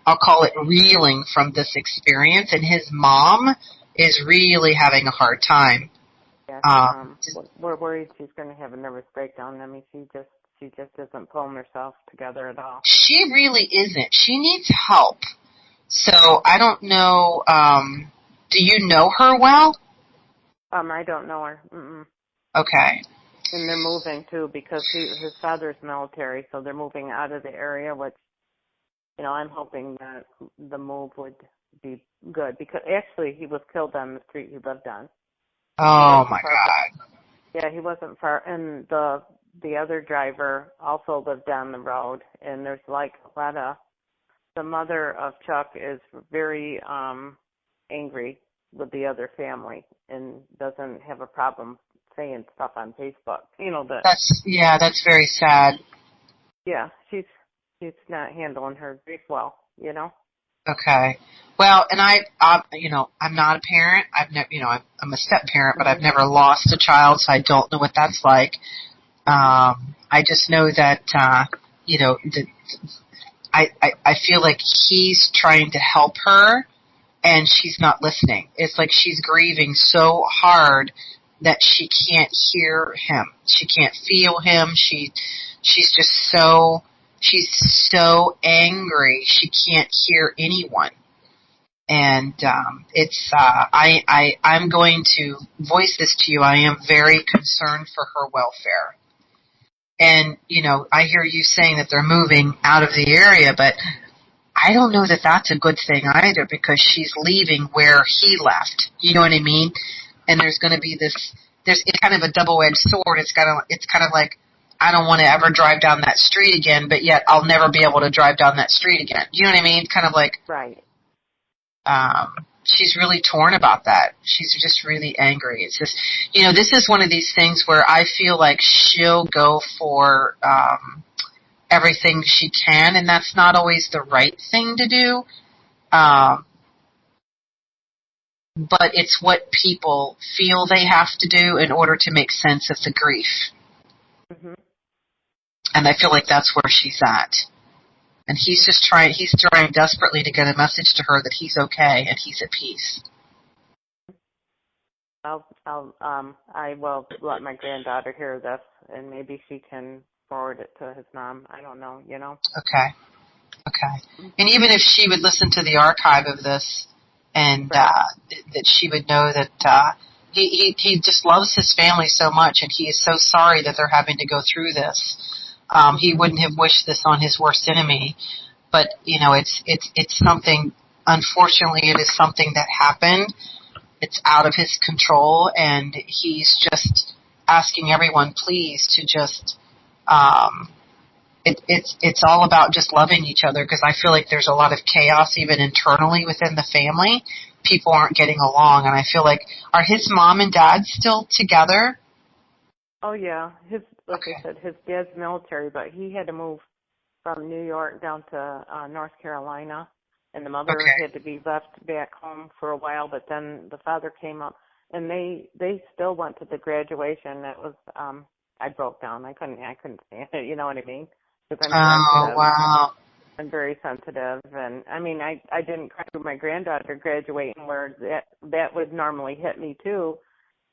I'll call it reeling from this experience, and his mom is really having a hard time. We're worried she's going to have a nervous breakdown. I mean, she just isn't pulling herself together at all. She really isn't. She needs help. So I don't know. Do you know her well? I don't know her. Mm-mm. Okay. And they're moving too because his father's military, so they're moving out of the area. Which, you know, I'm hoping that the move would be good because actually he was killed on the street he lived on. Oh my God. Yeah, he wasn't far, and the other driver also lived down the road. And there's like a lot of. The mother of Chuck is very angry with the other family and doesn't have a problem saying stuff on Facebook. You know that. That's very sad. Yeah, she's not handling her grief well. You know. Okay. Well, and I'm not a parent. I'm a step parent, but I've never lost a child, so I don't know what that's like. I just know that I feel like he's trying to help her, and she's not listening. It's like she's grieving so hard that she can't hear him. She can't feel him. She's just so angry. She can't hear anyone. And I'm going to voice this to you. I am very concerned for her welfare. And, you know, I hear you saying that they're moving out of the area, but I don't know that that's a good thing either because she's leaving where he left. You know what I mean? And there's going to be it's kind of a double-edged sword. It's kind of like, I don't want to ever drive down that street again, but yet I'll never be able to drive down that street again. You know what I mean? Kind of like, right. She's really torn about that. She's just really angry. It's just, you know, this is one of these things where I feel like she'll go for everything she can, and that's not always the right thing to do. But it's what people feel they have to do in order to make sense of the grief. Mm-hmm. And I feel like that's where she's at. And he's trying desperately to get a message to her that he's okay and he's at peace. I will let my granddaughter hear this, and maybe she can forward it to his mom. I don't know, you know. Okay. And even if she would listen to the archive of this, and that she would know that he just loves his family so much, and he is so sorry that they're having to go through this. He wouldn't have wished this on his worst enemy, but you know, it's something. Unfortunately, it is something that happened. It's out of his control, and he's just asking everyone, please, to just. It's all about just loving each other because I feel like there's a lot of chaos even internally within the family. People aren't getting along, and I feel like are his mom and dad still together? Oh yeah, like Okay. I said, his dad's military, but he had to move from New York down to North Carolina, and the mother Okay. had to be left back home for a while. But then the father came up, and they still went to the graduation. It was I broke down. I couldn't stand it. You know what I mean? Because I'm Oh, sensitive. wow. I'm very sensitive, and I mean I didn't cry with my granddaughter graduating, where that would normally hit me too.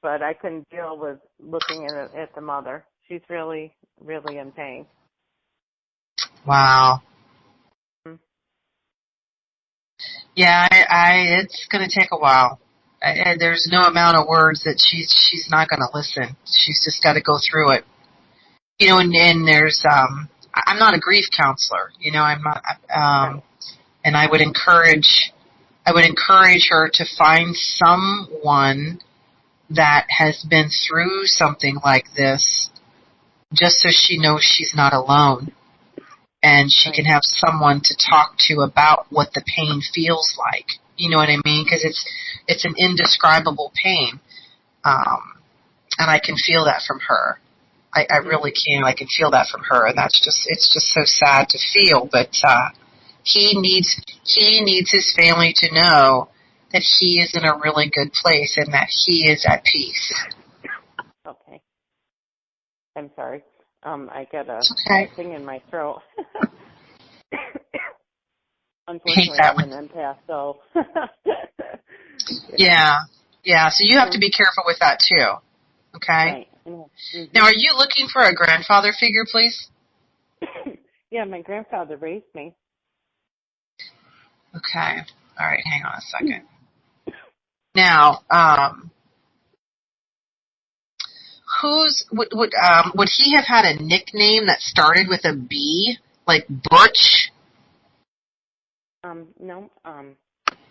But I couldn't deal with looking at the mother. She's really, really in pain. Wow. Mm-hmm. Yeah, it's going to take a while. There's no amount of words that she's not going to listen. She's just got to go through it. You know, and there's, I'm not a grief counselor, you know, I'm not, and I would encourage her to find someone that has been through something like this, just so she knows she's not alone, and she can have someone to talk to about what the pain feels like. You know what I mean? Because it's an indescribable pain, and I can feel that from her. I really can. I can feel that from her, and it's just so sad to feel. But he needs his family to know that he is in a really good place and that he is at peace. Okay. I'm sorry. I got a thing in my throat. Unfortunately, I'm an empath, so. Yeah. So you have to be careful with that too. Okay. Right. Mm-hmm. Now, are you looking for a grandfather figure, please? Yeah, my grandfather raised me. Okay. All right. Hang on a second. Now, would he have had a nickname that started with a B, like Butch? No.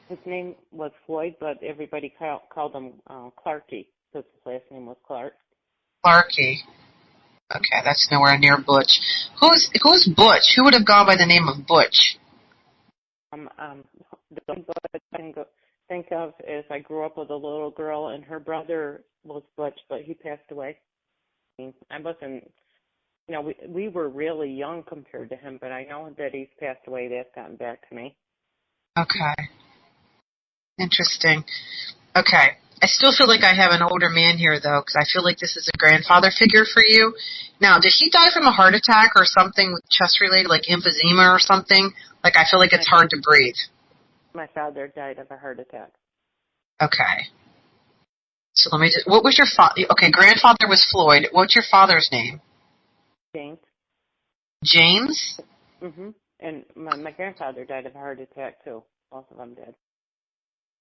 His name was Floyd, but everybody called him Clarky, because his last name was Clark. Clarky. Okay, that's nowhere near Butch. Who's Butch? Who would have gone by the name of Butch? The only Butch I can think of is I grew up with a little girl, and her brother was Butch, but he passed away. I wasn't, we were really young compared to him, but I know that he's passed away. That's gotten back to me. Okay. Interesting. Okay. I still feel like I have an older man here, though, because I feel like this is a grandfather figure for you. Now, did he die from a heart attack or something chest-related, like emphysema or something? Like, I feel like it's hard to breathe. My father died of a heart attack. Okay. So let me just, what was your okay, grandfather was Floyd. What's your father's name? James. James? Mm-hmm. And my grandfather died of a heart attack, too. Both of them did.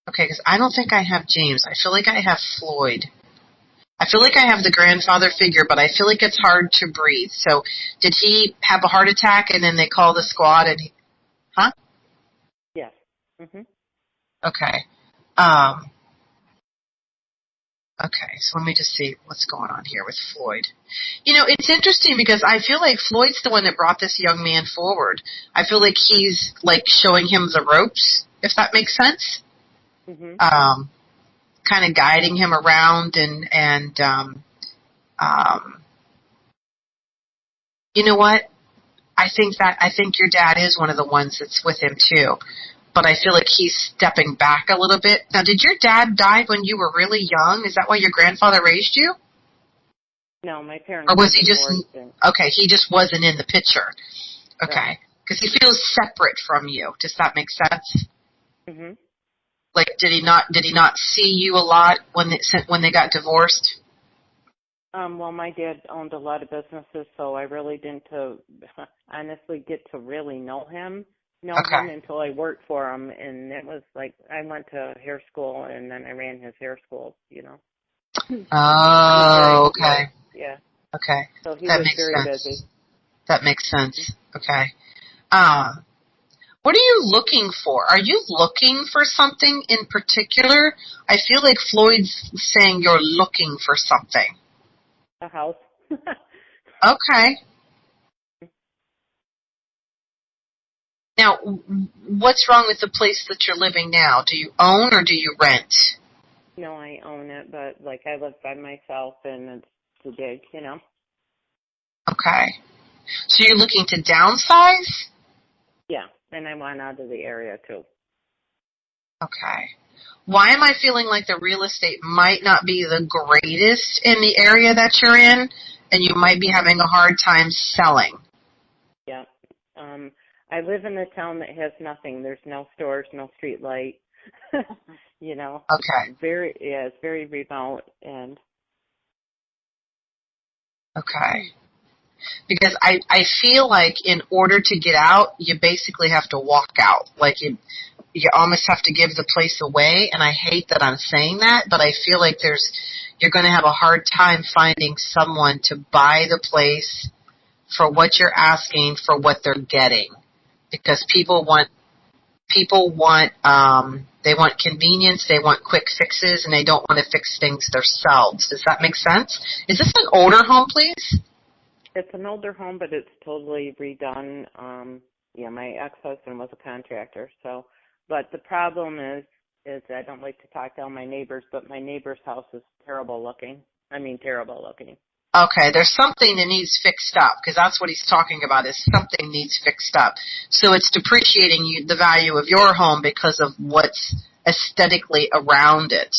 Okay, because I don't think I have James. I feel like I have Floyd. I feel like I have the grandfather figure, but I feel like it's hard to breathe. So did he have a heart attack and then they called the squad and huh? Yes. Mm-hmm. Okay. Okay, so let me just see what's going on here with Floyd. You know, it's interesting because I feel like Floyd's the one that brought this young man forward. I feel like he's, like, showing him the ropes, if that makes sense. Mm-hmm. Kind of guiding him around and you know what? I think your dad is one of the ones that's with him too. But I feel like he's stepping back a little bit. Now, did your dad die when you were really young? Is that why your grandfather raised you? No, my parents. Or was he just okay? He just wasn't in the picture. Okay, because he feels separate from you. Does that make sense? Mm-hmm. Like, did he not see you a lot when they got divorced? Well, my dad owned a lot of businesses, so I really didn't honestly get to really know him until I worked for him, and it was like I went to hair school, and then I ran his hair school, Oh, okay. Yeah. Okay. So he That was makes very sense. busy. That makes sense. Okay. What are you looking for? Are you looking for something in particular? I feel like Floyd's saying you're looking for something. A house. Okay. Now, what's wrong with the place that you're living now? Do you own or do you rent? No, I own it, but I live by myself, and it's too big, Okay. So you're looking to downsize? Yeah, and I want out of the area too. Okay. Why am I feeling like the real estate might not be the greatest in the area that you're in, and you might be having a hard time selling? Yeah. I live in a town that has nothing. There's no stores, no street light. Okay. It's very remote and. Okay. Because I feel like in order to get out, you basically have to walk out. Like you almost have to give the place away, and I hate that I'm saying that, but I feel like you're going to have a hard time finding someone to buy the place for what you're asking for what they're getting. Because people want they want convenience, they want quick fixes, and they don't want to fix things themselves. Does that make sense? Is this an older home, please? It's an older home, but it's totally redone. My ex-husband was a contractor, but the problem is I don't like to talk to all my neighbors, but my neighbor's house is terrible looking. I mean, terrible looking. Okay, there's something that needs fixed up, because that's what he's talking about, is something needs fixed up. So it's depreciating the value of your home because of what's aesthetically around it.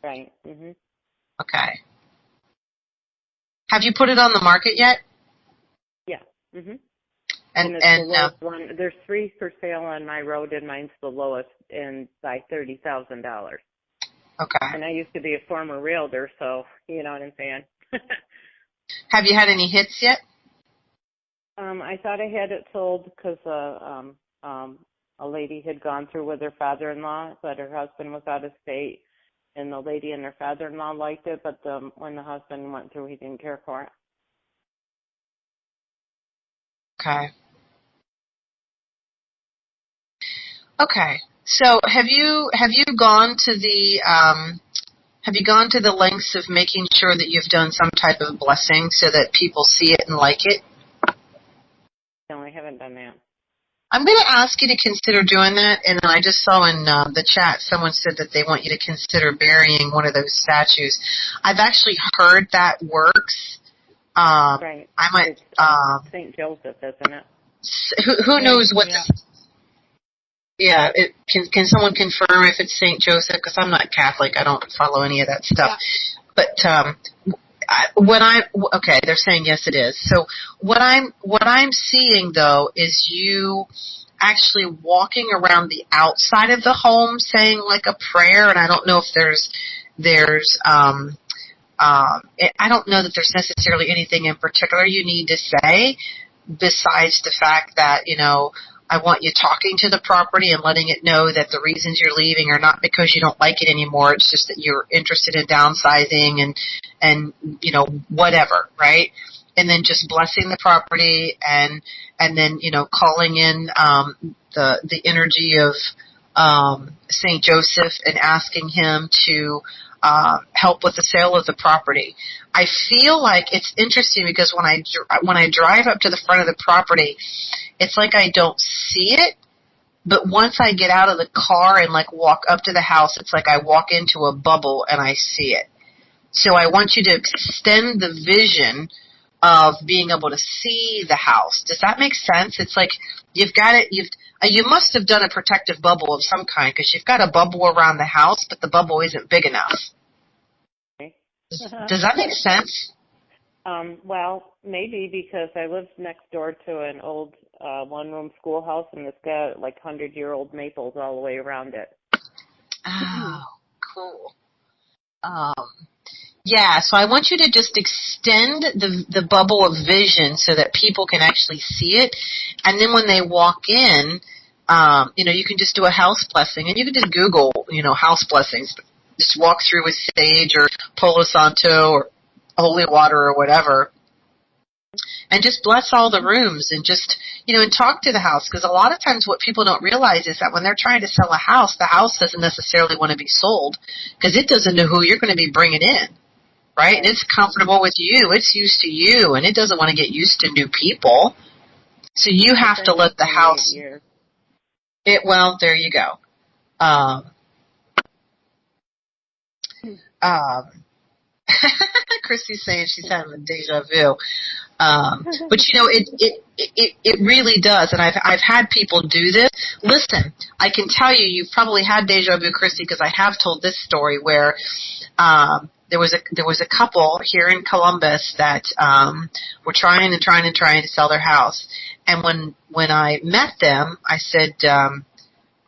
Right. Mhm. Okay. Have you put it on the market yet? Yeah. Mhm. And it's the lowest one. There's 3 for sale on my road, and mine's the lowest, and by $30,000. Okay. And I used to be a former realtor, so you know what I'm saying. Have you had any hits yet? I thought I had it sold because a lady had gone through with her father-in-law, but her husband was out of state, and the lady and her father-in-law liked it, but when the husband went through, he didn't care for it. Okay. Okay. So have you gone to the lengths of making sure that you've done some type of blessing so that people see it and like it? No, I haven't done that. I'm going to ask you to consider doing that, and I just saw in the chat someone said that they want you to consider burying one of those statues. I've actually heard that works. Right. I might. It's St. Joseph, isn't it? Who knows what? Yeah. Can someone confirm if it's St. Joseph? Because I'm not Catholic. I don't follow any of that stuff. Yeah. But they're saying yes, it is. So what I'm seeing though is you actually walking around the outside of the home saying like a prayer, and I don't know if I don't know that there's necessarily anything in particular you need to say besides the fact that, I want you talking to the property and letting it know that the reasons you're leaving are not because you don't like it anymore. It's just that you're interested in downsizing and whatever, right? And then just blessing the property and then, calling in the energy of St. Joseph and asking him to help with the sale of the property. I feel like it's interesting because when I drive up to the front of the property, it's like I don't see it, but once I get out of the car and walk up to the house, it's like I walk into a bubble and I see it. So I want you to extend the vision of being able to see the house. Does that make sense? It's like you've got it. You must have done a protective bubble of some kind because you've got a bubble around the house, but the bubble isn't big enough. Does that make sense? Well, maybe because I live next door to an old one-room schoolhouse, and it's got 100-year-old maples all the way around it. Oh, cool. Yeah, so I want you to just extend the bubble of vision so that people can actually see it, and then when they walk in, you can just do a house blessing, and you can just Google, house blessings. Just walk through with sage or Palo Santo or holy water or whatever, and just bless all the rooms and just, and talk to the house. Because a lot of times what people don't realize is that when they're trying to sell a house, the house doesn't necessarily want to be sold because it doesn't know who you're going to be bringing in, right? And it's comfortable with you. It's used to you, and it doesn't want to get used to new people. So you have to let the house. Well, there you go. Christy's saying she's having a deja vu. But you know, it really does, and I've had people do this. Listen, I can tell you, you've probably had deja vu, Christy, because I have told this story where there was a couple here in Columbus that were trying to sell their house, and when I met them, I said,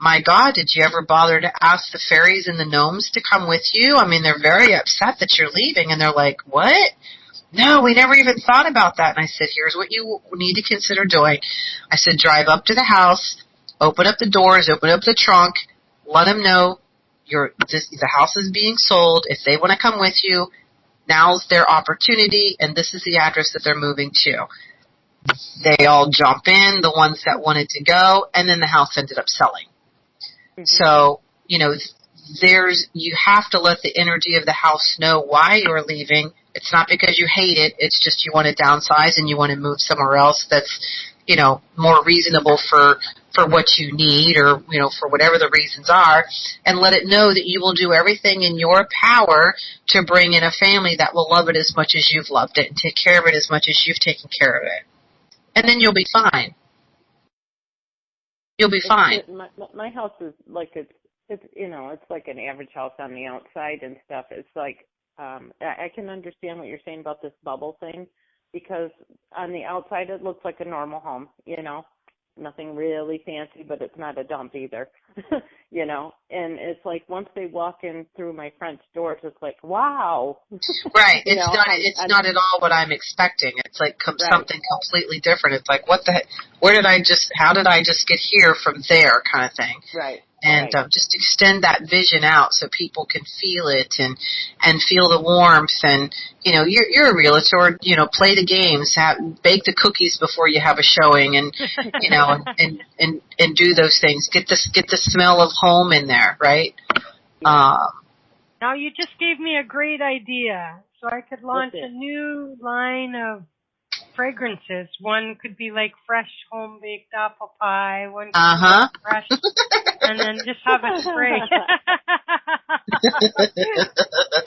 my God, did you ever bother to ask the fairies and the gnomes to come with you? I mean, they're very upset that you're leaving, and they're like, what? No, we never even thought about that. And I said, here's what you need to consider doing. I said, drive up to the house, open up the doors, open up the trunk, let them know the house is being sold. If they want to come with you, now's their opportunity, and this is the address that they're moving to. They all jump in, the ones that wanted to go, and then the house ended up selling. Mm-hmm. So, you know, you have to let the energy of the house know why you're leaving. It's not because you hate it. It's just you want to downsize and you want to move somewhere else that's, you know, more reasonable for what you need, or, you know, for whatever the reasons are, and let it know that you will do everything in your power to bring in a family that will love it as much as you've loved it and take care of it as much as you've taken care of it. And then you'll be fine. You'll be fine. My house is like, it's you know, it's like an average house on the outside and stuff. It's like, I can understand what you're saying about this bubble thing, because on the outside it looks like a normal home, you know, nothing really fancy, but it's not a dump either, you know, and it's like once they walk in through my front doors, it's like, wow. Right. It's not at all what I'm expecting. It's like something completely different. It's like, what the heck? How did I just get here from there, kind of thing. Right. And just extend that vision out so people can feel it and feel the warmth. And, you know, you're a realtor, you know, play the games, bake the cookies before you have a showing, and, you know, and do those things. Get the smell of home in there, right? Yeah. Now you just gave me a great idea. So I could launch a new line of fragrances. One could be like fresh home-baked apple pie. One could be like fresh, and then just have it spray.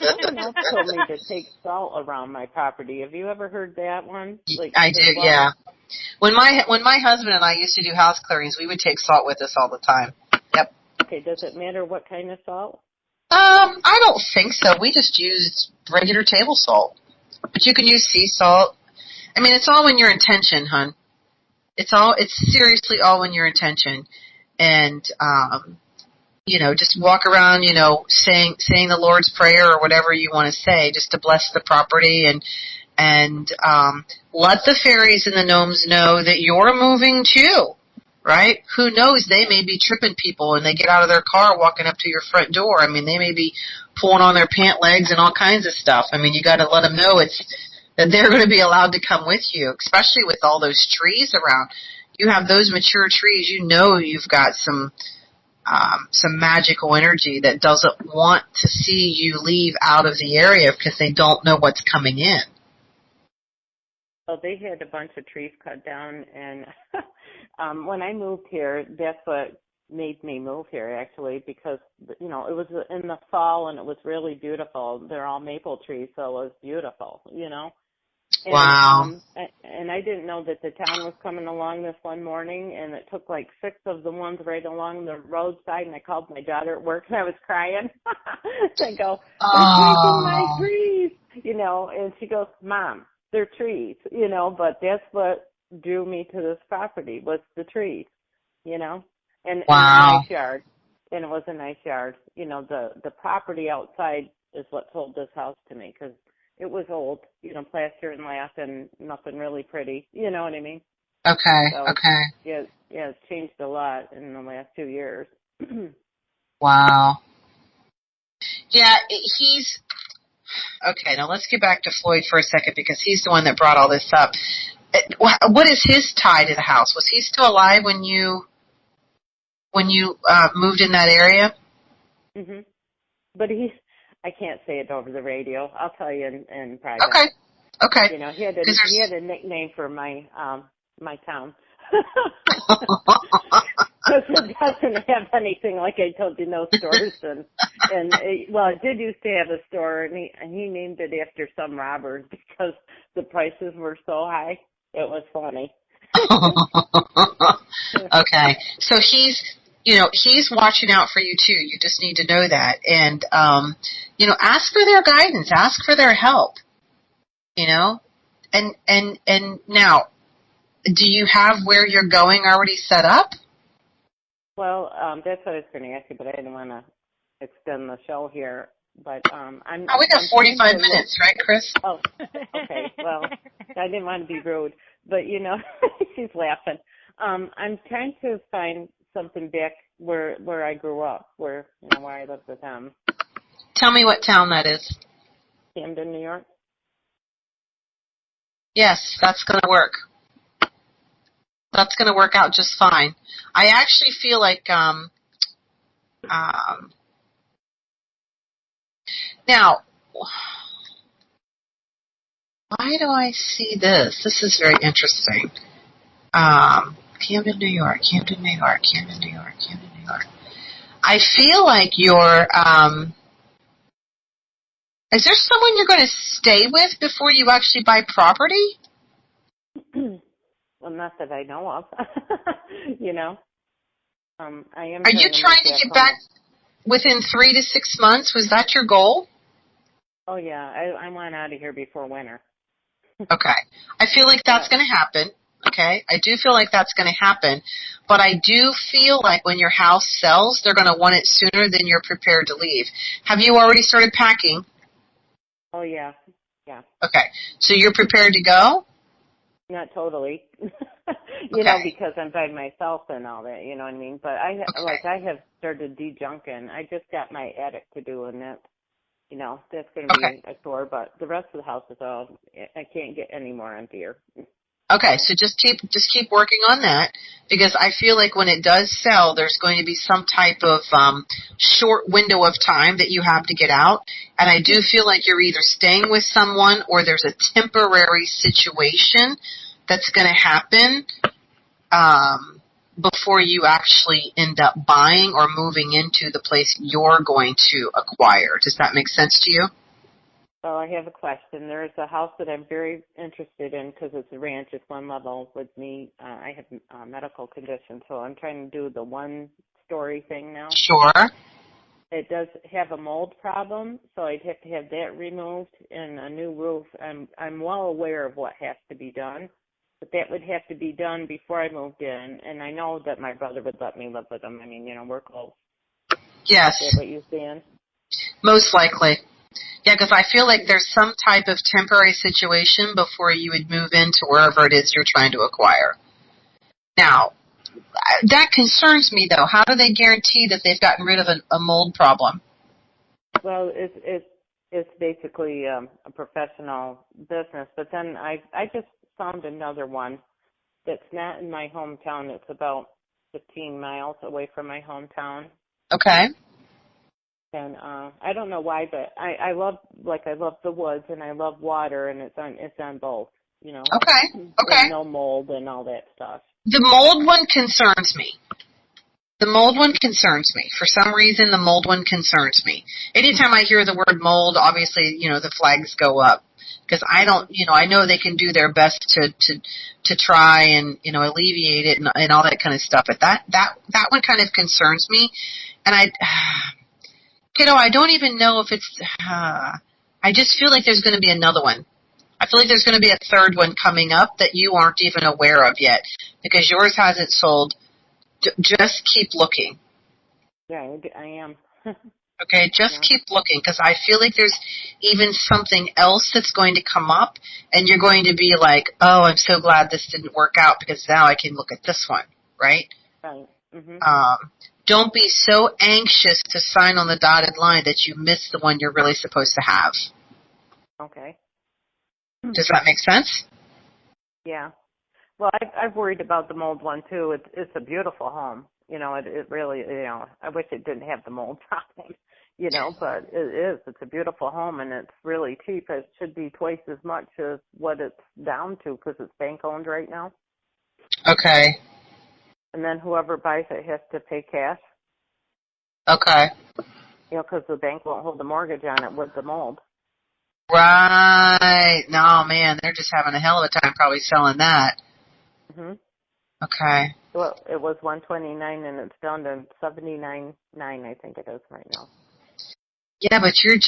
Someone else told me to take salt around my property. Have you ever heard that one? Like, I do, yeah. When my husband and I used to do house clearings, we would take salt with us all the time. Yep. Okay, does it matter what kind of salt? I don't think so. We just used regular table salt. But you can use sea salt. I mean, it's all in your intention, hon. It's seriously all in your intention. And, you know, just walk around, you know, saying the Lord's Prayer or whatever you want to say, just to bless the property, and let the fairies and the gnomes know that you're moving too, right? Who knows? They may be tripping people and they get out of their car walking up to your front door. I mean, they may be pulling on their pant legs and all kinds of stuff. I mean, you got to let them know that they're going to be allowed to come with you, especially with all those trees around. You have those mature trees, you know you've got some magical energy that doesn't want to see you leave out of the area because they don't know what's coming in. Well, they had a bunch of trees cut down, and when I moved here, that's what made me move here, actually, because, you know, it was in the fall and it was really beautiful. They're all maple trees, so it was beautiful, you know. And, wow. And I didn't know that the town was coming along this one morning, and it took like 6 of the ones right along the roadside, and I called my daughter at work, and I was crying. I go, they're taking my trees, you know, and she goes, Mom, they're trees, you know, but that's what drew me to this property was the trees, you know, and a nice yard, and it was a nice yard. You know, the property outside is what sold this house to me, because it was old, you know, plaster and lath and nothing really pretty. You know what I mean? Okay, so, okay. Yeah, it's changed a lot in the last 2 years. Wow. Yeah, he's... Okay, now let's get back to Floyd for a second, because he's the one that brought all this up. What is his tie to the house? Was he still alive when you moved in that area? Mhm. But I can't say it over the radio. I'll tell you in private. Okay. You know, he had a nickname for my town. Because it doesn't have anything, like I told you, no stores. Well, it did used to have a store, and he named it after some robbers because the prices were so high. It was funny. Okay. So he's watching out for you too. You just need to know that. And, ask for their guidance, ask for their help, and now, do you have where you're going already set up? Well, that's what I was going to ask you, but I didn't want to extend the show here. But we got 45 minutes, right, Chris? Oh, okay. Well, I didn't want to be rude, but she's laughing. I'm trying to find something back where I grew up, where I lived with them. Tell me what town that is. Camden, New York. Yes, that's going to work. That's going to work out just fine. I actually feel like now, why do I see this? This is very interesting. Camden, New York, Camden, New York, Camden, New York, Camden, New York. I feel like you're, is there someone you're going to stay with before you actually buy property? Well, not that I know of. I am. Are you trying to get back within 3 to 6 months? Was that your goal? Oh, yeah. I want out of here before winter. Okay. I feel like that's going to happen. Okay. I do feel like that's going to happen. But I do feel like when your house sells, they're going to want it sooner than you're prepared to leave. Have you already started packing? Oh, yeah. Yeah. Okay. So you're prepared to go? Not totally. Because I'm by myself and all that, you know what I mean? But I have started de-junking. I just got my attic to do, and that, that's going to be a chore. But the rest of the house is all, I can't get any more emptier. Okay, so just keep working on that, because I feel like when it does sell, there's going to be some type of short window of time that you have to get out, and I do feel like you're either staying with someone or there's a temporary situation that's going to happen before you actually end up buying or moving into the place you're going to acquire. Does that make sense to you? Well, I have a question. There's a house that I'm very interested in because it's a ranch. It's one level with me. I have a medical condition, so I'm trying to do the one-story thing now. Sure. It does have a mold problem, so I'd have to have that removed and a new roof. I'm well aware of what has to be done, but that would have to be done before I moved in, and I know that my brother would let me live with him. I mean, we're close. Yes. Is that what you're saying? Most likely. Yeah, because I feel like there's some type of temporary situation before you would move into wherever it is you're trying to acquire. Now, that concerns me, though. How do they guarantee that they've gotten rid of a mold problem? Well, it's basically a professional business, but then I just found another one that's not in my hometown. It's about 15 miles away from my hometown. Okay. And I don't know why, but I love the woods and I love water, and it's on both, Okay. And no mold and all that stuff. The mold one concerns me. For some reason, the mold one concerns me. Anytime I hear the word mold, obviously, the flags go up, because I don't, I know they can do their best to try and, alleviate it and all that kind of stuff. But that one kind of concerns me, and I don't even know if it's, I just feel like there's going to be another one. I feel like there's going to be a third one coming up that you aren't even aware of yet, because yours hasn't sold. Just keep looking. Yeah, I am. Okay, just keep looking, because I feel like there's even something else that's going to come up, and you're going to be like, oh, I'm so glad this didn't work out, because now I can look at this one, right? Right. Mm-hmm. Don't be so anxious to sign on the dotted line that you miss the one you're really supposed to have. Okay. Does that make sense? Yeah. Well, I've worried about the mold one too. It's a beautiful home. It really, I wish it didn't have the mold problem, but it is. It's a beautiful home, and it's really cheap. It should be twice as much as what it's down to because it's bank owned right now. Okay. and then whoever buys it has to pay cash. Okay. You know, because the bank won't hold the mortgage on it with the mold. Right. No, man, they're just having a hell of a time probably selling that. Mhm. Okay. Well, it was $129 and it's down to $79.9, I think it is right now. Yeah, but you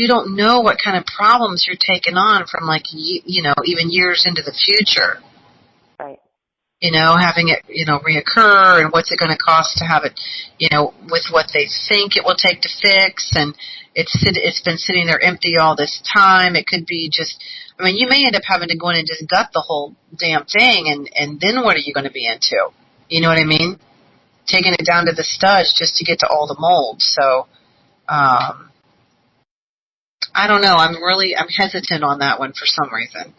don't know what kind of problems you're taking on from like, even years into the future. Right. Having it, reoccur, and what's it going to cost to have it, with what they think it will take to fix, and it's been sitting there empty all this time. It could be just, you may end up having to go in and just gut the whole damn thing, and then what are you going to be into? You know what I mean? Taking it down to the studs just to get to all the molds. So, I don't know. I'm hesitant on that one for some reason.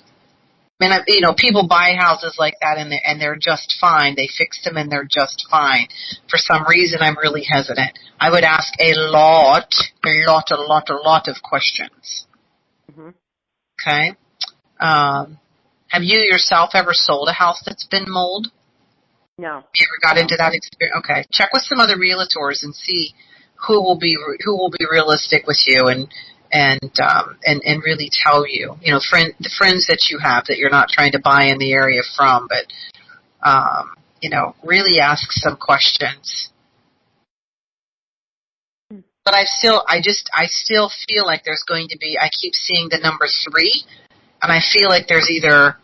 People buy houses like that and they're just fine. They fix them and they're just fine. For some reason, I'm really hesitant. I would ask a lot of questions. Mm-hmm. Okay. Have you yourself ever sold a house that's been mold? No. Have you ever got into that experience? Okay. Check with some other realtors and see who will be realistic with you and really tell you, the friends that you have that you're not trying to buy in the area from, but, really ask some questions. But I still feel like there's going to be, I keep seeing the number 3, and I feel like there's either,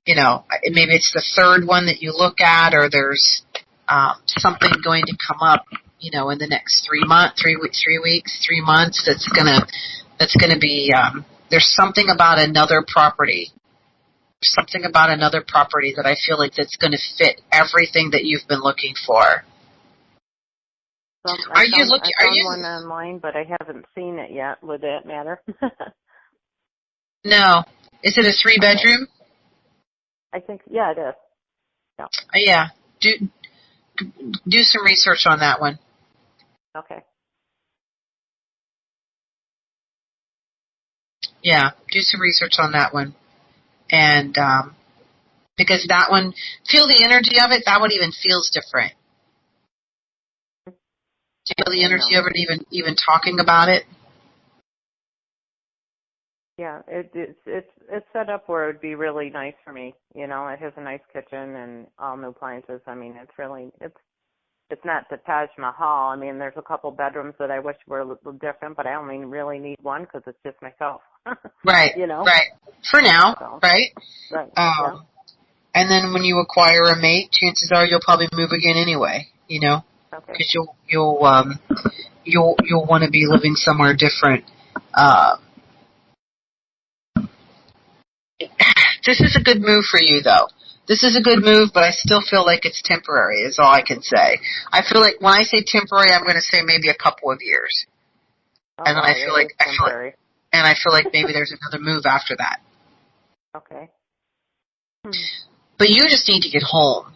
maybe it's the third one that you look at, or there's, something going to come up, in the next 3 months, 3 months, that's gonna be, there's something about another property. Something about another property that I feel like that's gonna fit everything that you've been looking for. I found one online, but I haven't seen it yet. Would that matter? No. Is it a 3-bedroom? I think, yeah, it is. Yeah. Yeah. Do some research on that one. Okay. Yeah, do some research on that one. And because that one, feel the energy of it, that one even feels different. Do you feel the energy of it even talking about it? Yeah, it's set up where it would be really nice for me. It has a nice kitchen and all new appliances. It's not the Taj Mahal. There's a couple bedrooms that I wish were a little different, but I only really need one because it's just myself. Right. Right. For now, so, right? Right. Yeah. And then when you acquire a mate, chances are you'll probably move again anyway. Because you'll want to be living somewhere different. This is a good move for you, though. This is a good move, but I still feel like it's temporary, is all I can say. I feel like when I say temporary, I'm going to say maybe a couple of years. And then I feel like maybe there's another move after that. Okay. But you just need to get home,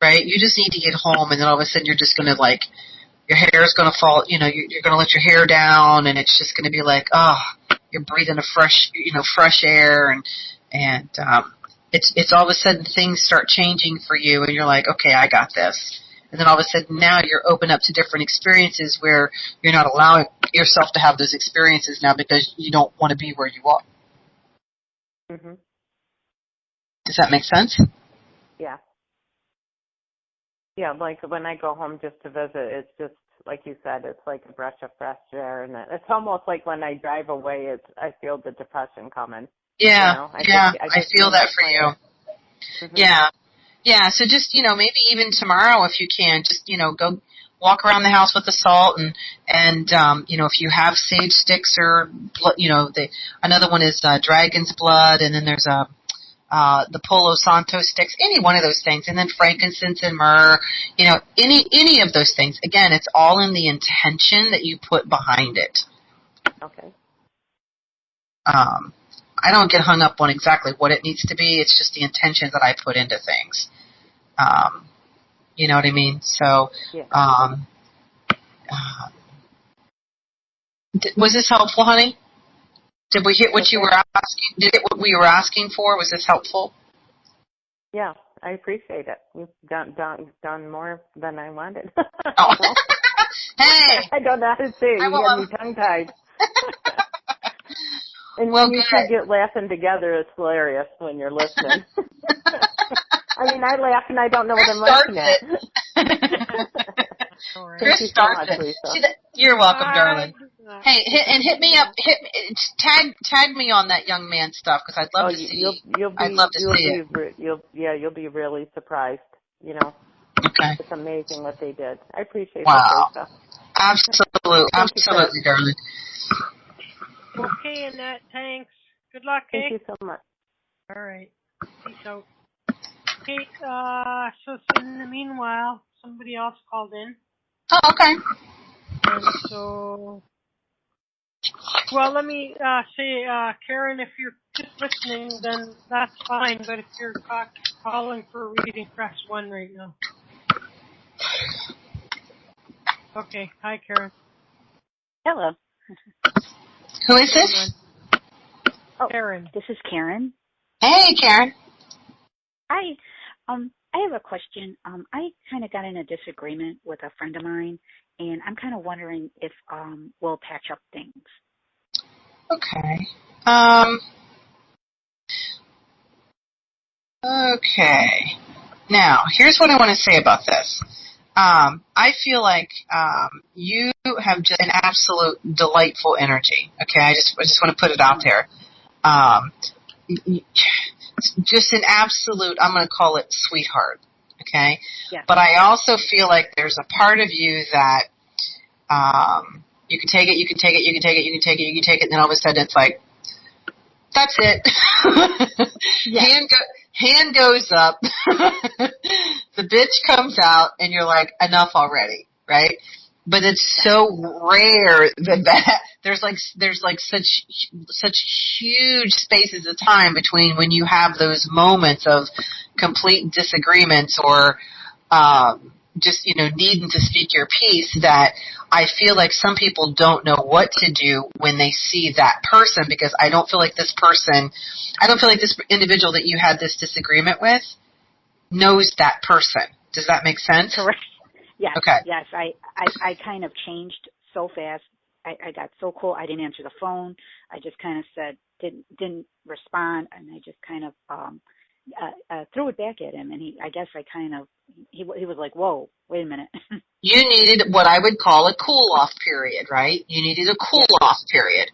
right? You just need to get home, and then all of a sudden you're just going to, your hair is going to fall, you're going to let your hair down, and it's just going to be like, you're breathing a fresh air, and it's all of a sudden things start changing for you, and you're like, okay, I got this. And then all of a sudden now you're open up to different experiences where you're not allowing yourself to have those experiences now because you don't want to be where you are. Mm-hmm. Does that make sense? Yeah. Yeah, like when I go home just to visit, it's just, like you said, it's like a breath of fresh air. And it's almost like when I drive away, I feel the depression coming. Yeah, I feel that for you. Mm-hmm. Yeah. Yeah, so just, maybe even tomorrow if you can, just, go walk around the house with the salt and if you have sage sticks or, another one is dragon's blood, and then there's the Palo Santo sticks, any one of those things, and then frankincense and myrrh, any of those things. Again, it's all in the intention that you put behind it. Okay. I don't get hung up on exactly what it needs to be. It's just the intention that I put into things. You know what I mean? So, yeah. Was this helpful, honey? Did we hit what you were asking? Did it what we were asking for? Was this helpful? Yeah, I appreciate it. You've done more than I wanted. Oh. Hey! I don't know how to say it. You got me tongue-tied. And well, when you two get laughing together, it's hilarious when you're listening. I mean, I laugh and I don't know what I'm laughing at. Chris starts it. You're welcome, darling. Hey, hit me up. Tag me on that young man stuff because I'd love to see. I'd love to see it. You'll be really surprised. You know, okay. It's amazing what they did. I appreciate it. Wow. Teresa. Absolutely, darling. Okay, Annette. Thanks. Good luck. Thank you so much. All right. Peace out. Okay. So in the meanwhile, somebody else called in. Oh, okay. And so, well, let me say, Karen, if you're just listening, then that's fine. But if you're calling for a reading, press 1 right now. Okay. Hi, Karen. Hello. Who is this? Oh, Karen. This is Karen. Hey, Karen. Hi. I have a question. I kind of got in a disagreement with a friend of mine, and I'm kind of wondering if we'll patch up things. Okay. Okay. Now, here's what I want to say about this. I feel like you have just an absolute delightful energy. Okay, I just want to put it out there. Just an absolute, I'm going to call it sweetheart. Okay? Yeah. But I also feel like there's a part of you that you can take it, and then all of a sudden it's like, that's it. Yeah. Hand goes up, the bitch comes out, and you're like, enough already, right? But it's so rare that there's such huge spaces of time between when you have those moments of complete disagreements or just needing to speak your piece, that I feel like some people don't know what to do when they see that person, because I don't feel like this individual that you had this disagreement with knows that person. Does that make sense? Correct. Yes. Okay. Yes. I kind of changed so fast. I got so cool. I didn't answer the phone. I just kind of said, didn't respond, and I just kind of threw it back at him, and he was like, whoa, wait a minute. You needed what I would call a cool-off period, right? You needed a cool-off period.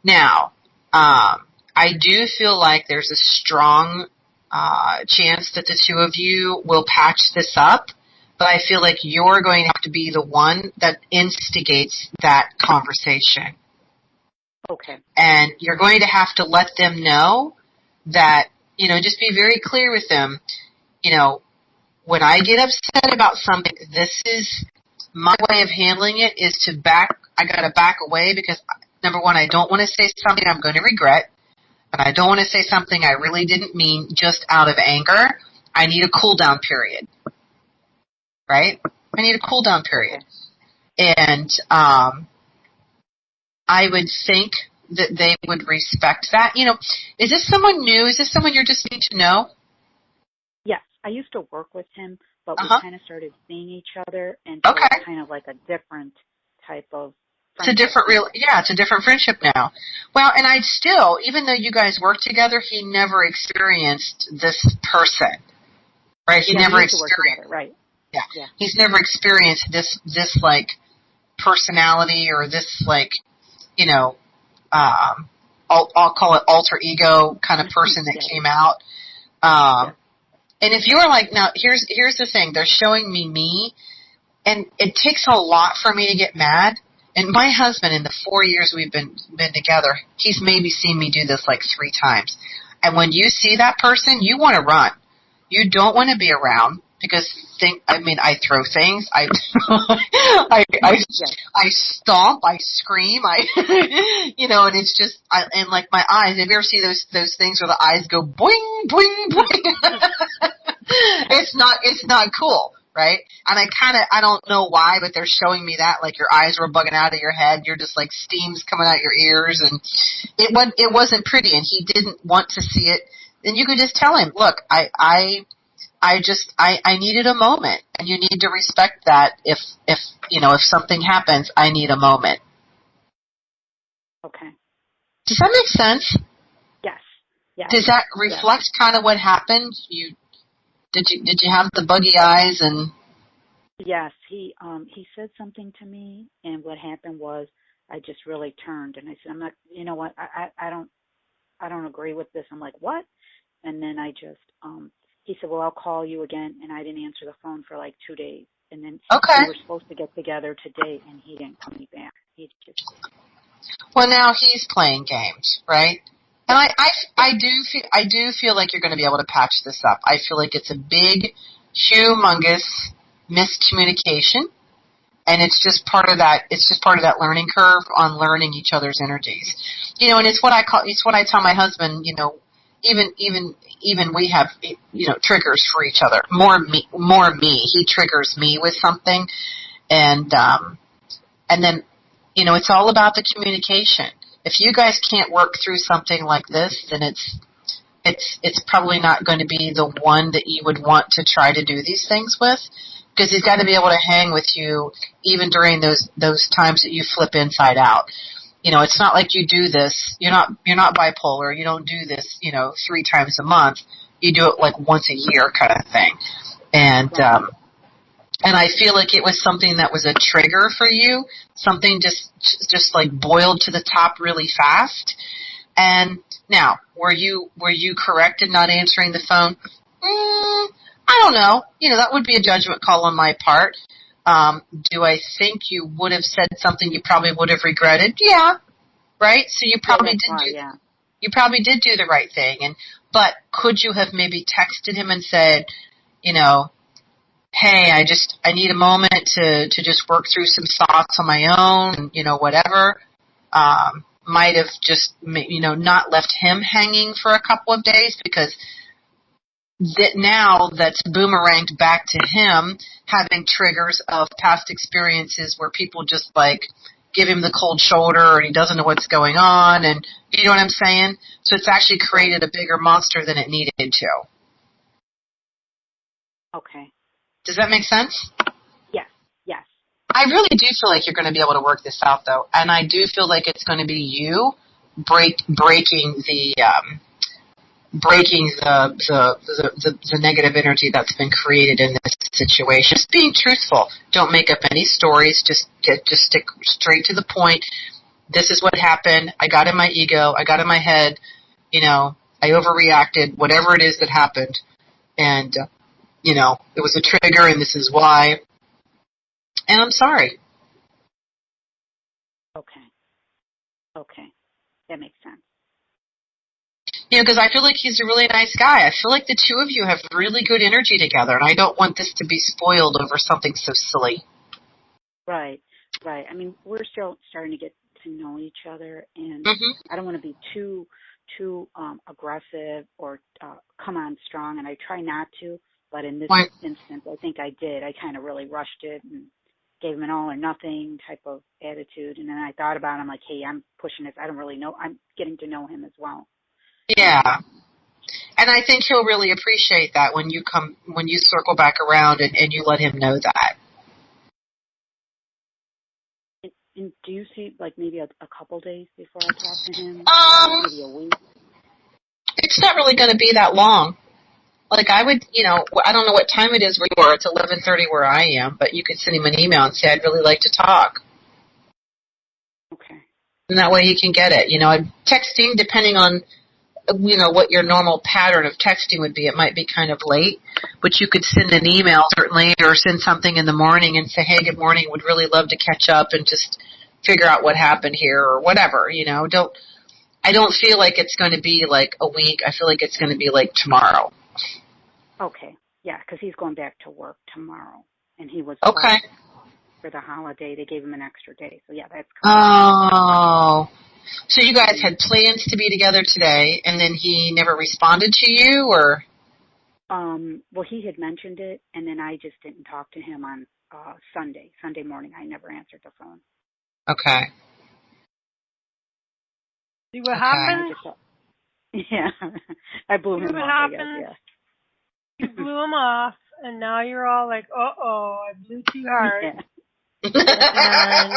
Now, I do feel like there's a strong chance that the two of you will patch this up, but I feel like you're going to have to be the one that instigates that conversation. Okay. And you're going to have to let them know that, just be very clear with them, when I get upset about something, this is my way of handling it, is I gotta back away, because number one, I don't want to say something I'm going to regret, and I don't want to say something I really didn't mean just out of anger. I need a cool down period. Right? I need a cool down period. And I would think that they would respect that. Is this someone new? Is this someone you're just getting to know? Yes. I used to work with him, but we kind of started seeing each other, and so it's kind of like a different type of friendship. It's a different friendship now. Well, and I'd still, even though you guys worked together, he never experienced this person. Right? He never experienced together, right. Yeah. He's never experienced this like personality, or this like, I'll call it alter ego kind of person that came out. And if you were like, now here's the thing, they're showing me, and it takes a lot for me to get mad. And my husband, in the 4 years we've been together, he's maybe seen me do this like 3 times. And when you see that person, you want to run. You don't want to be around, because I throw things, I stomp, I scream, and it's just, and like my eyes, have you ever seen those things where the eyes go boing, boing, boing? It's not cool, right? And I don't know why, but they're showing me that, like your eyes were bugging out of your head, you're just like steam's coming out your ears, and it wasn't pretty, and he didn't want to see it. then you could just tell him, look, I needed a moment, and you need to respect that. If something happens, I need a moment. Okay. Does that make sense? Yes. Yes. Does that reflect kind of what happened? Did you have the buggy eyes and? Yes, he said something to me, and what happened was I just really turned, and I said, I'm not, you know what, I don't agree with this. I'm like, what? And then I just, he said, well, I'll call you again, and I didn't answer the phone for like 2 days, and then we were supposed to get together today, and he didn't call me back. He just. Well, now he's playing games, right? And I do feel like you're going to be able to patch this up. I feel like it's a big, humongous miscommunication, and it's just part of that. It's just part of that learning curve on learning each other's energies, And it's what I tell my husband. Even we have triggers for each other. More me. He triggers me with something, and then it's all about the communication. If you guys can't work through something like this, then it's probably not going to be the one that you would want to try to do these things with, because he's got to be able to hang with you even during those times that you flip inside out. It's not like you do this. You're not bipolar. You don't do this 3 times a month. You do it like once a year kind of thing. And I feel like it was something that was a trigger for you, something just like boiled to the top really fast. And now, were you correct in not answering the phone? I don't know. That would be a judgment call on my part. Do I think you would have said something you probably would have regretted? Yeah. Right? So you probably you probably did do the right thing. But could you have maybe texted him and said, hey, I need a moment to just work through some thoughts on my own, whatever. Might have just, not left him hanging for a couple of days, because now that's boomeranged back to him having triggers of past experiences where people just like give him the cold shoulder and he doesn't know what's going on, and you know what I'm saying? So it's actually created a bigger monster than it needed to. Okay. Does that make sense? Yes. I really do feel like you're going to be able to work this out, though, and I do feel like it's going to be you breaking the negative energy that's been created in this situation. Just being truthful. Don't make up any stories. Just stick straight to the point. This is what happened. I got in my ego. I got in my head. I overreacted. Whatever it is that happened, and it was a trigger, and this is why. And I'm sorry. Okay. That makes sense. Because I feel like he's a really nice guy. I feel like the two of you have really good energy together, and I don't want this to be spoiled over something so silly. Right. I mean, we're still starting to get to know each other, and I don't want to be too aggressive or come on strong, and I try not to, but in this instance, I think I did. I kind of really rushed it and gave him an all or nothing type of attitude, and then I thought about it. I'm like, hey, I'm pushing this. I don't really know. I'm getting to know him as well. Yeah. And I think he'll really appreciate that when you circle back around and you let him know that. And do you see like maybe a couple days before I talk to him? Maybe a week? It's not really going to be that long. Like I would, I don't know what time it is where you are. It's 11:30 where I am, but you could send him an email and say, I'd really like to talk. Okay. And that way he can get it. Texting, depending on, what your normal pattern of texting would be. It might be kind of late, but you could send an email certainly, or send something in the morning and say, hey, good morning, would really love to catch up and just figure out what happened here or whatever, I don't feel like it's going to be like a week. I feel like it's going to be like tomorrow. Okay. Yeah, because he's going back to work tomorrow, and he was okay for the holiday. They gave him an extra day, so yeah, that's correct. Oh. So you guys had plans to be together today, and then he never responded to you, or? Well, he had mentioned it, and then I just didn't talk to him on Sunday morning. I never answered the phone. Okay. See what happened? Yeah. I blew him off, I guess, yeah. You blew him off, and now you're all like, uh-oh, I blew too hard. Yeah. And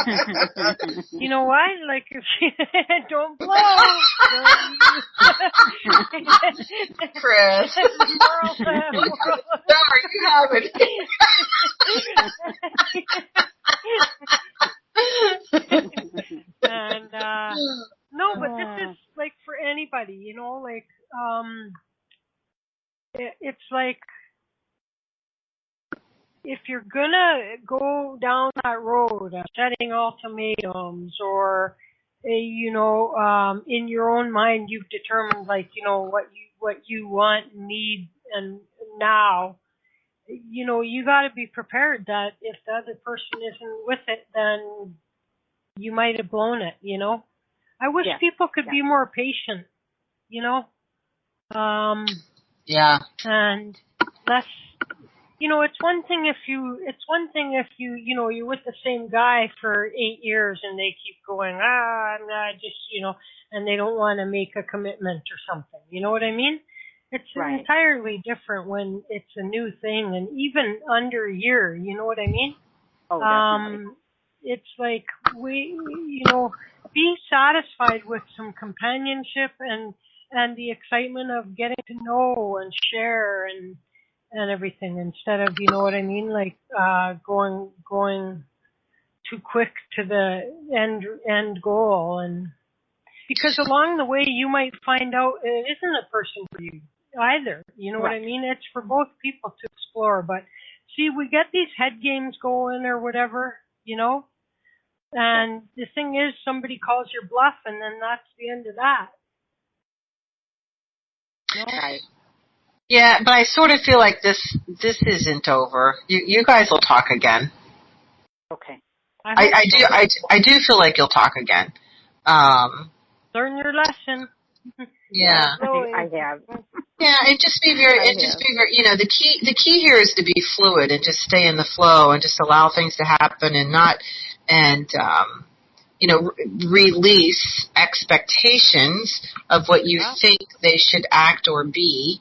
you know what? Like, if you don't blow, Chris. Sorry, you have it. And no, but this is like for anybody, you know, like it's like if you're gonna go down that road of setting ultimatums, or you know, in your own mind you've determined, like, you know, what you want, need, and now, you know, you got to be prepared that if the other person isn't with it, then you might have blown it, you know. I wish people could be more patient, you know. And less, you know, it's one thing if you, you know, you're with the same guy for 8 years and they keep going, just, you know, and they don't want to make a commitment or something. You know what I mean? It's entirely different when it's a new thing, and even under a year, you know what I mean? Oh, definitely. It's like you know, be satisfied with some companionship and the excitement of getting to know and share and everything, instead of, you know what I mean, like going too quick to the end goal. And because along the way you might find out it isn't a person for you either, you know what I mean? It's for both people to explore. But see, we get these head games going or whatever, you know, and the thing is, somebody calls your bluff, and then that's the end of that. You know? Right. Yeah, but I sort of feel like this isn't over. You guys will talk again. Okay. I do feel like you'll talk again. Learn your lesson. Yeah. I have. Yeah, and just be very, you know, the key here is to be fluid and just stay in the flow and just allow things to happen and not, you know, release expectations of what you think they should act or be,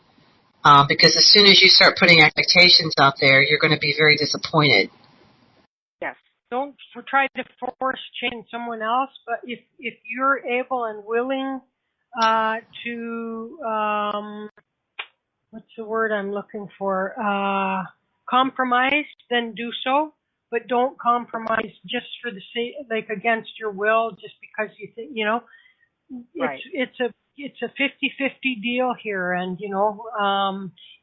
because as soon as you start putting expectations out there, you're going to be very disappointed. Yes. Don't try to force change someone else, but if you're able and willing to, what's the word I'm looking for? Compromise, then do so. But don't compromise just for the sake, like against your will, just because you think, you know, it's a 50-50 deal here, and you know,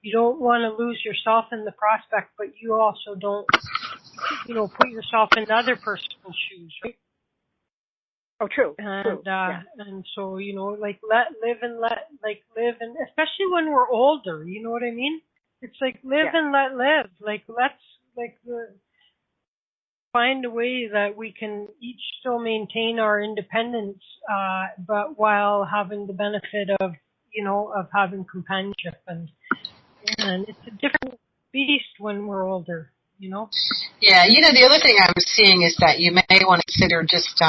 you don't want to lose yourself in the prospect, but you also don't, you know, put yourself in the other person's shoes, right? Oh, true. And and so, you know, like live, and especially when we're older, you know what I mean? It's like live and let live. Like let's find a way that we can each still maintain our independence, but while having the benefit of, you know, of having companionship, and it's a different beast when we're older, you know. Yeah, you know, the other thing I'm seeing is that you may want to consider just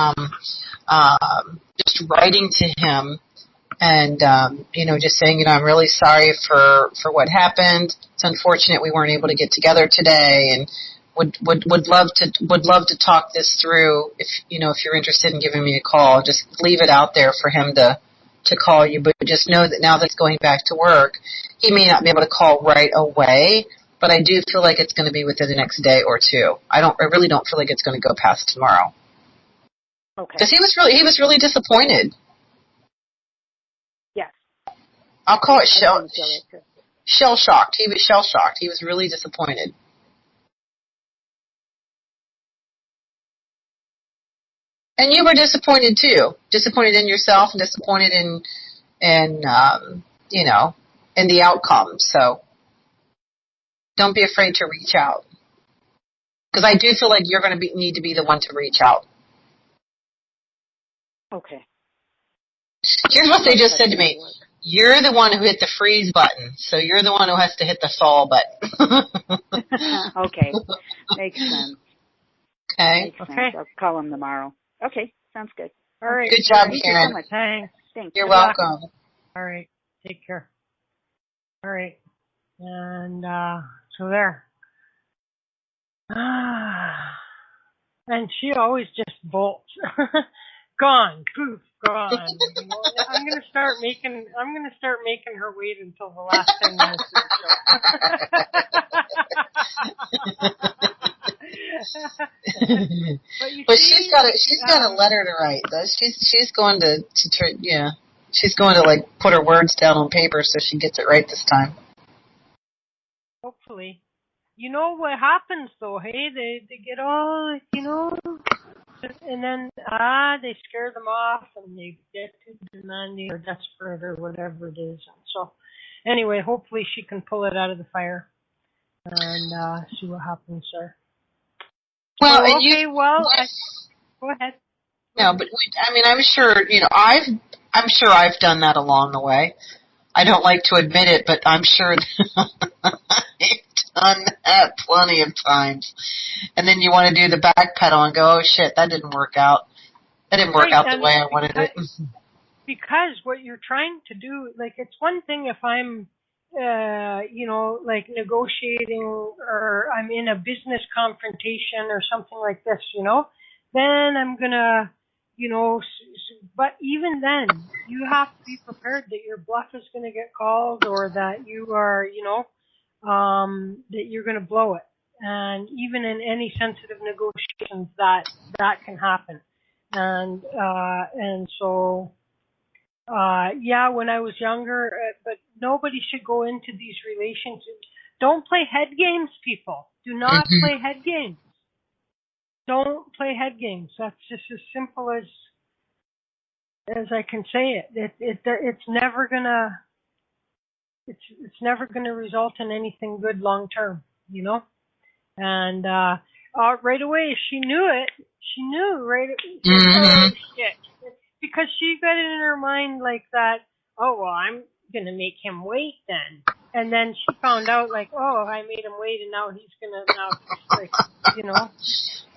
writing to him and you know, just saying, you know, I'm really sorry for what happened. It's unfortunate we weren't able to get together today, and would love to talk this through. If you know, if you're interested in giving me a call, just leave it out there for him to call you. But just know that now that he's going back to work, he may not be able to call right away. But I do feel like it's going to be within the next day or two. I really don't feel like it's going to go past tomorrow. Okay. Because he was really disappointed. Yes. I'll call it shell shocked. He was shell shocked. He was really disappointed. And you were disappointed too. Disappointed in yourself and disappointed in you know, in the outcome. So don't be afraid to reach out. Because I do feel like you're going to need to be the one to reach out. Okay. Here's what they just said to me. You're the one who hit the freeze button, so you're the one who has to hit the thaw button. Okay. Makes sense. Okay. Makes sense. I'll call him tomorrow. Okay. Sounds good. All right. Good job, Thank Karen. you so much. Thanks. Thanks. You're welcome. All right. Take care. All right. And so there. And she always just bolts. Gone, poof, gone. You know, I'm gonna start making her wait until the last 10 minutes of the show. But she's got a letter to write though. She's going to she's going to like put her words down on paper so she gets it right this time. Hopefully. You know what happens though, hey? They get all, you know, and then they scare them off and they get too demanding or desperate or whatever it is. So anyway, hopefully she can pull it out of the fire and see what happens there. Well, so, and go ahead. No, but I'm sure, you know, I'm sure I've done that along the way. I don't like to admit it, but I'm sure I've done that plenty of times. And then you want to do the backpedal and go, oh shit, that didn't work out. That didn't work out the way I wanted it. Because what you're trying to do, like, it's one thing if I'm, you know, like negotiating or I'm in a business confrontation or something like this, you know, then I'm gonna, you know, but even then, you have to be prepared that your bluff is going to get called or that you are, you know, that you're going to blow it. And even in any sensitive negotiations, that can happen. And so, yeah, when I was younger, but nobody should go into these relationships. Don't play head games, people. Do not play head games. Don't play head games. That's just as simple as I can say it. It's never gonna result in anything good long term, you know. And right away she knew it. She knew right. Oh shit! Because she got it in her mind like that. Oh well, I'm gonna make him wait then. And then she found out like, oh, I made him wait, and now he's like, you know.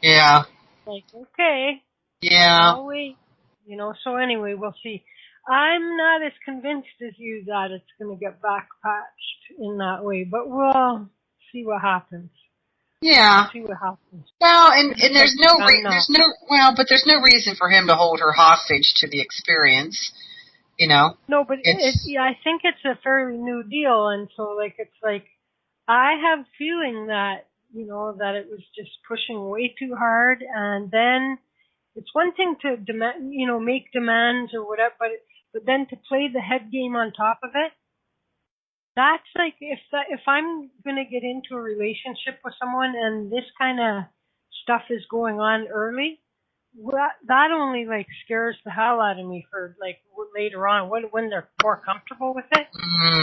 Yeah. Like, okay. Yeah. I'll wait. You know, so anyway, we'll see. I'm not as convinced as you that it's going to get back patched in that way, but we'll see what happens. Yeah. We'll see what happens. Well, and there's no reason for him to hold her hostage to the experience, you know. No, but I think it's a fairly new deal, and so like it's like I have a feeling that, you know, that it was just pushing way too hard, and then it's one thing to demand, you know, make demands or whatever, but then to play the head game on top of it. That's like if I'm gonna get into a relationship with someone and this kind of stuff is going on early, that only like scares the hell out of me for like later on when they're more comfortable with it,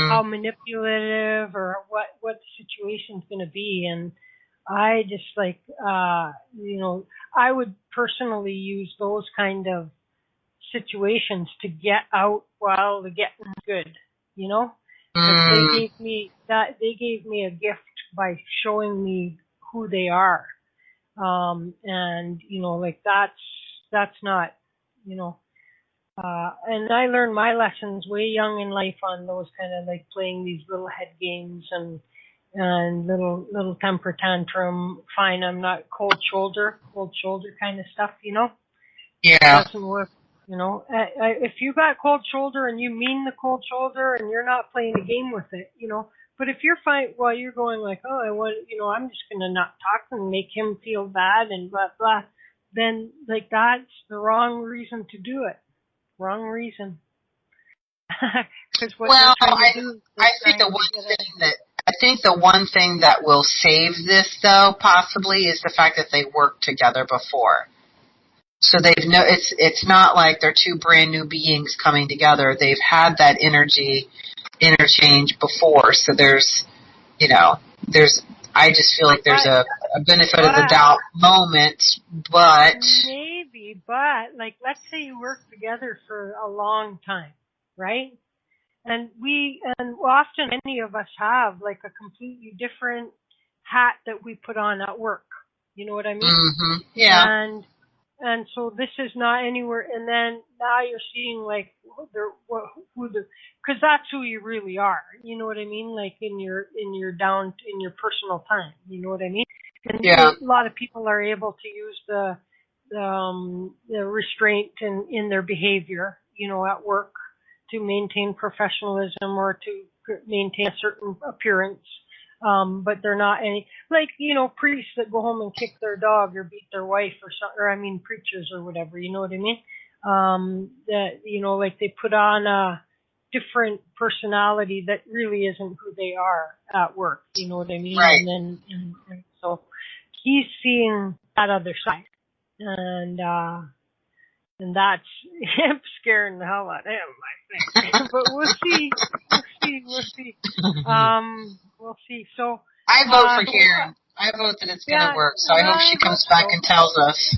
how manipulative or what the situation's gonna be. And I just like, you know, I would personally use those kind of situations to get out while the getting's good, you know? They gave me a gift by showing me who they are. And, you know, like that's not, you know, and I learned my lessons way young in life on those kind of like playing these little head games and little temper tantrum. Fine, I'm not cold shoulder kind of stuff, you know? Yeah. It doesn't work, you know? If you got cold shoulder and you mean the cold shoulder and you're not playing a game with it, you know? But if you're fine, well, you're going like, oh, I'm just going to not talk and make him feel bad and blah, blah, then like that's the wrong reason to do it. Wrong reason. Well, I think the one thing that will save this, though, possibly, is the fact that they worked together before. So it's not like they're two brand new beings coming together. They've had that energy interchange before. So I just feel like there's a benefit of the doubt moment, but maybe, but like let's say you work together for a long time, right? And often many of us have like a completely different hat that we put on at work. You know what I mean? Mm-hmm. Yeah. and so this is not anywhere. And then now you're seeing like because that's who you really are. You know what I mean? Like in your personal time. You know what I mean? And Yeah. a lot of people are able to use the restraint in their behavior, you know, at work to maintain professionalism or to maintain a certain appearance. But they're not any, like, you know, priests that go home and kick their dog or beat their wife or something, or I mean preachers or whatever, you know what I mean? That, you know, like they put on a different personality that really isn't who they are at work, you know what I mean? Right. And so he's seeing that other side. And that's him scaring the hell out of him, I think. But we'll see. We'll see. So I vote for Karen. I vote that it's going to work. So I hope she comes back and tells us.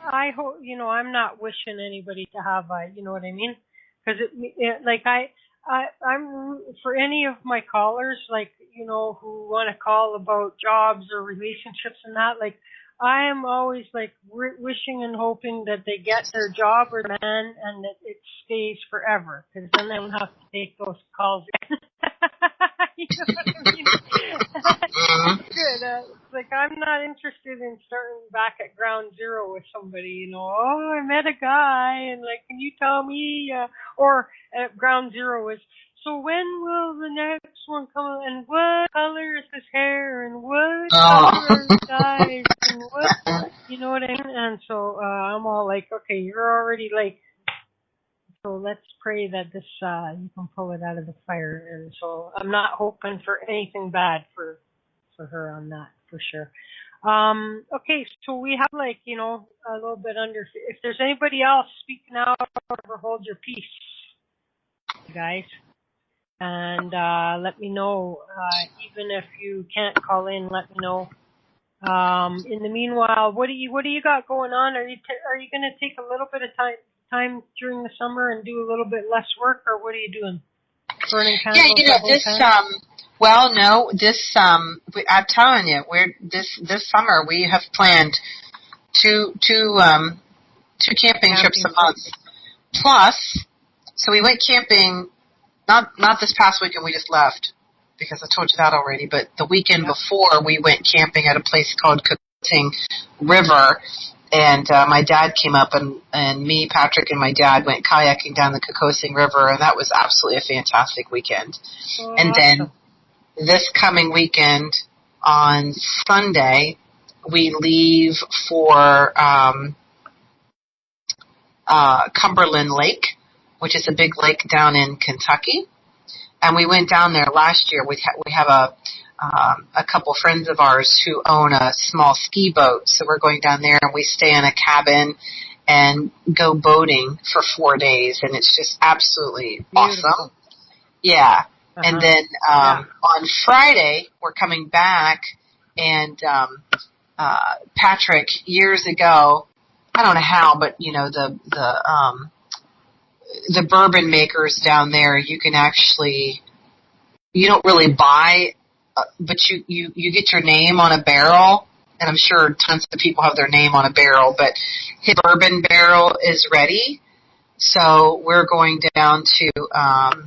I hope, you know, I'm not wishing anybody to have you know what I mean? Because like I'm for any of my callers, like, you know, who want to call about jobs or relationships and that, like, I am always like wishing and hoping that they get their job or man and that it stays forever, because then they don't have to take those calls. You know what I mean? That's good. Like, I'm not interested in starting back at ground zero with somebody, you know. Oh, I met a guy, and like, can you tell me? Or at ground zero is, so when will the next one come? And what color is his hair? And what color are his eyes? And what, you know what I mean? And so I'm all like, okay, you're already like, so let's pray that this you can pull it out of the fire. And so I'm not hoping for anything bad for her on that, for sure. Okay, so we have like, you know, a little bit under. If there's anybody else, speak now or hold your peace, guys. And let me know. Even if you can't call in, let me know. In the meanwhile, what do you got going on? Are you going to take a little bit of time during the summer and do a little bit less work, or what are you doing? Burning candles? Yeah, you know, I'm telling you, this summer we have planned two camping trips a month. Plus, so we went camping. Not this past weekend, we just left, because I told you that already, but the weekend before we went camping at a place called Kokosing River, and my dad came up, and me, Patrick, and my dad went kayaking down the Kokosing River, and that was absolutely a fantastic weekend. Oh, and then this coming weekend, on Sunday, we leave for Cumberland Lake, which is a big lake down in Kentucky. And we went down there last year. We have a couple friends of ours who own a small ski boat. So we're going down there and we stay in a cabin and go boating for 4 days. And it's just absolutely awesome. Yeah. Uh-huh. And then on Friday, we're coming back, and Patrick, years ago, I don't know how, but, you know, the bourbon makers down there, you can actually, you don't really buy, but you get your name on a barrel, and I'm sure tons of people have their name on a barrel, but his bourbon barrel is ready, so we're going down to, God,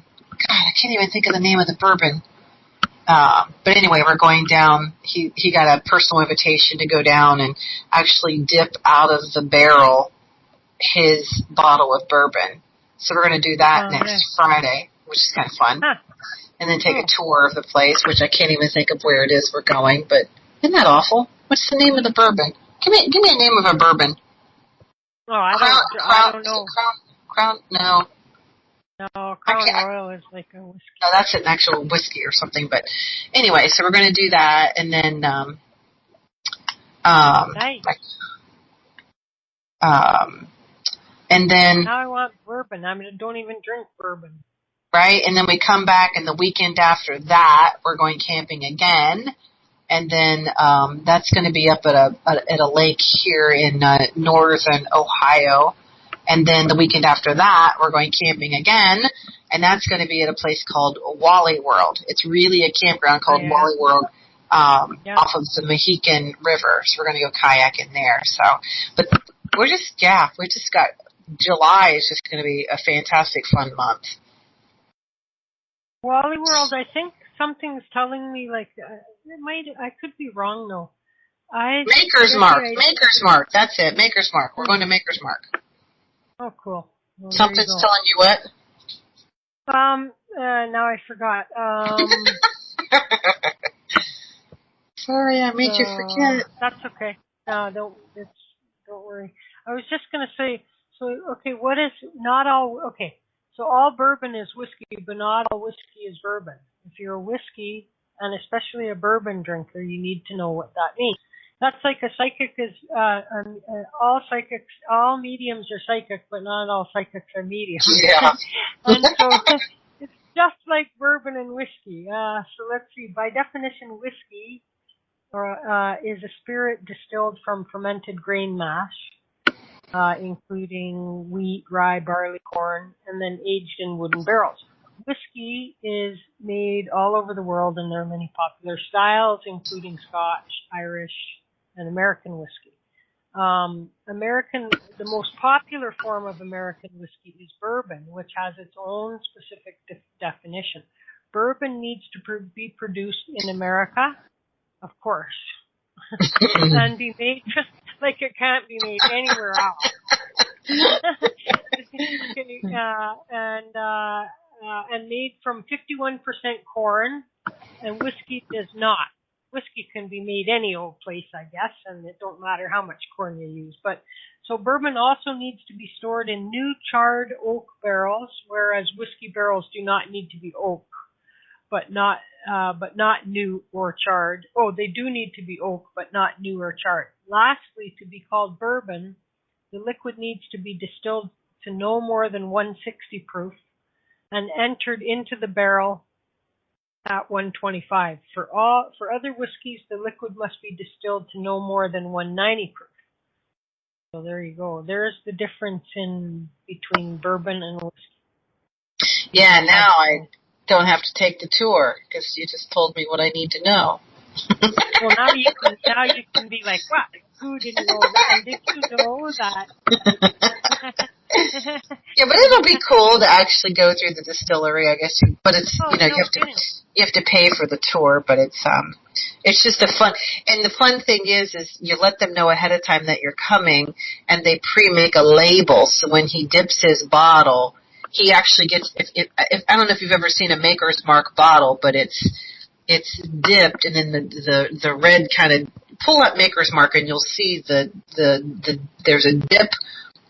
I can't even think of the name of the bourbon, but anyway, we're going down, he got a personal invitation to go down and actually dip out of the barrel his bottle of bourbon. So we're going to do that next Friday, which is kind of fun. Huh. And then take a tour of the place, which I can't even think of where it is we're going, but isn't that awful? What's the name of the bourbon? Give me a name of a bourbon. Oh, I don't know. Crown? No. No, Crown Royal is like a whiskey. No, that's an actual whiskey or something, but anyway, so we're going to do that, and then, nice. And then... Now I want bourbon. I mean, don't even drink bourbon. Right? And then we come back, and the weekend after that, we're going camping again. And then that's going to be up at a lake here in northern Ohio. And then the weekend after that, we're going camping again. And that's going to be at a place called Wally World. It's really a campground called Wally World off of the Mohican River. So we're going to go kayaking there. So, but we just got, July is just going to be a fantastic fun month. Wally World, I think something's telling me like, I could be wrong though. Maker's Mark, that's it, Maker's Mark. We're going to Maker's Mark. Oh, cool. Well, something's telling you what? Now I forgot. Sorry, I made you forget. That's okay. No, don't worry. I was just going to say, so all bourbon is whiskey, but not all whiskey is bourbon. If you're a whiskey, and especially a bourbon drinker, you need to know what that means. That's like a psychic is, all mediums are psychic, but not all psychics are mediums. Yeah. And so it's just like bourbon and whiskey. So let's see, by definition, whiskey is a spirit distilled from fermented grain mash, including wheat, rye, barley, corn, and then aged in wooden barrels. Whiskey is made all over the world, and there are many popular styles, including Scotch, Irish, and American whiskey. The most popular form of American whiskey is bourbon, which has its own specific definition. Bourbon needs to be produced in America, of course, and be made just like it can't be made anywhere else. And made from 51% corn, and whiskey does not. Whiskey can be made any old place, I guess, and it don't matter how much corn you use. But so bourbon also needs to be stored in new charred oak barrels, whereas whiskey barrels do not need to be oak, but not new or charred. Oh, they do need to be oak, but not new or charred. Lastly, to be called bourbon, the liquid needs to be distilled to no more than 160 proof and entered into the barrel at 125. For other whiskeys, the liquid must be distilled to no more than 190 proof. So there you go. There's the difference between bourbon and whiskey. Yeah, now I don't have to take the tour because you just told me what I need to know. Well, now you can be like, what? Who didn't know that? And did you know that? Yeah, but it'll be cool to actually go through the distillery, I guess. But it's you have to pay for the tour, but it's just a fun. And the fun thing is you let them know ahead of time that you're coming, and they pre-make a label. So when he dips his bottle, he actually gets. If I don't know if you've ever seen a Maker's Mark bottle, but it's dipped, and then the red kind of pull up Maker's Mark, and you'll see the there's a dip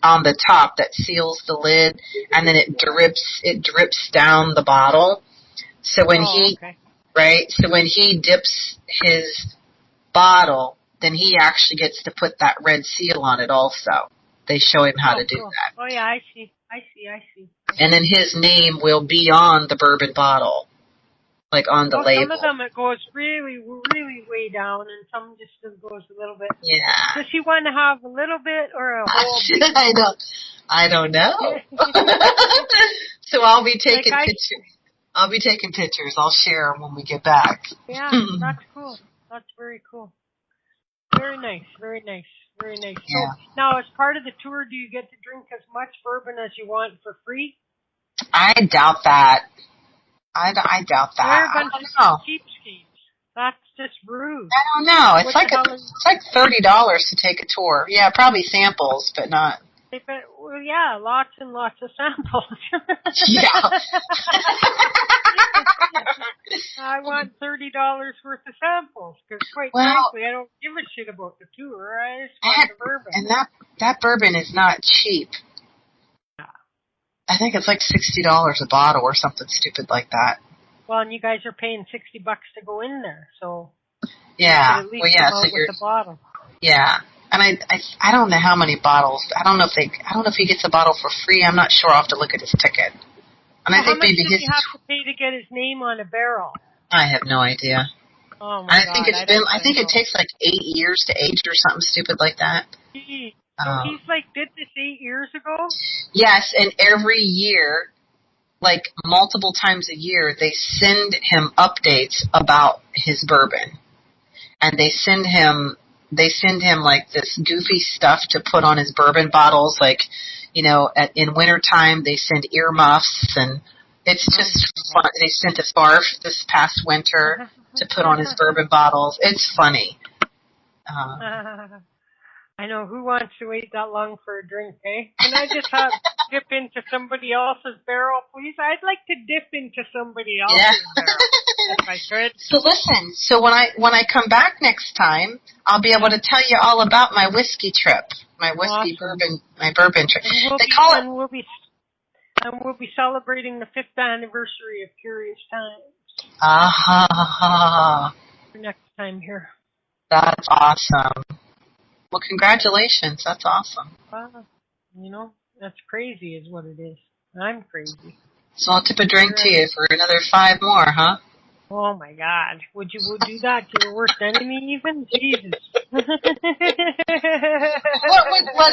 on the top that seals the lid, and then it drips down the bottle. So when when he dips his bottle, then he actually gets to put that red seal on it also. They show him how to do that. Oh yeah, I see. And then his name will be on the bourbon bottle, like on the label. Some of them it goes really, really way down, and some just goes a little bit. Yeah. Does he want to have a little bit or a whole? I don't know. So I'll be taking pictures. I'll be taking pictures. I'll share them when we get back. Yeah, that's cool. That's very cool. Very nice. Very nice. Very nice. Yeah. So now, as part of the tour, do you get to drink as much bourbon as you want for free? I doubt that. I doubt that. They're a bunch of cheapskates. That's just rude. I don't know. It's like $30 to take a tour. Yeah, probably samples, but not. Well, yeah, lots and lots of samples. Yeah. I want $30 worth of samples because, quite frankly, I don't give a shit about the tour. I just want the bourbon. And that bourbon is not cheap. Yeah. I think it's like $60 a bottle or something stupid like that. Well, and you guys are paying $60 to go in there, so yeah. at least come out with the bottle. Yeah. And I don't know how many bottles. I don't know if he gets a bottle for free. I'm not sure. I'll have to look at his ticket. And I think how much does he have to pay to get his name on a barrel? I have no idea. Oh my God! I think it takes like 8 years to age or something stupid like that. So he's did this 8 years ago? Yes, and every year, like multiple times a year, they send him updates about his bourbon, and they send him they send him like this goofy stuff to put on his bourbon bottles. Like, in wintertime they send earmuffs, and it's just fun. They sent a scarf this past winter to put on his bourbon bottles. It's funny. I know, who wants to wait that long for a drink, eh? Can I just dip into somebody else's barrel, please? I'd like to dip into somebody else's barrel, if I could. So listen, when I come back next time, I'll be able to tell you all about my whiskey trip, my whiskey bourbon trip. We'll be celebrating the 5th anniversary of Curious Times. Next time here. That's awesome. Well, congratulations. That's awesome. That's crazy is what it is. I'm crazy. So I'll tip a drink to you for another 5 more, huh? Oh, my God. Would you do that to your worst enemy even? Jesus. What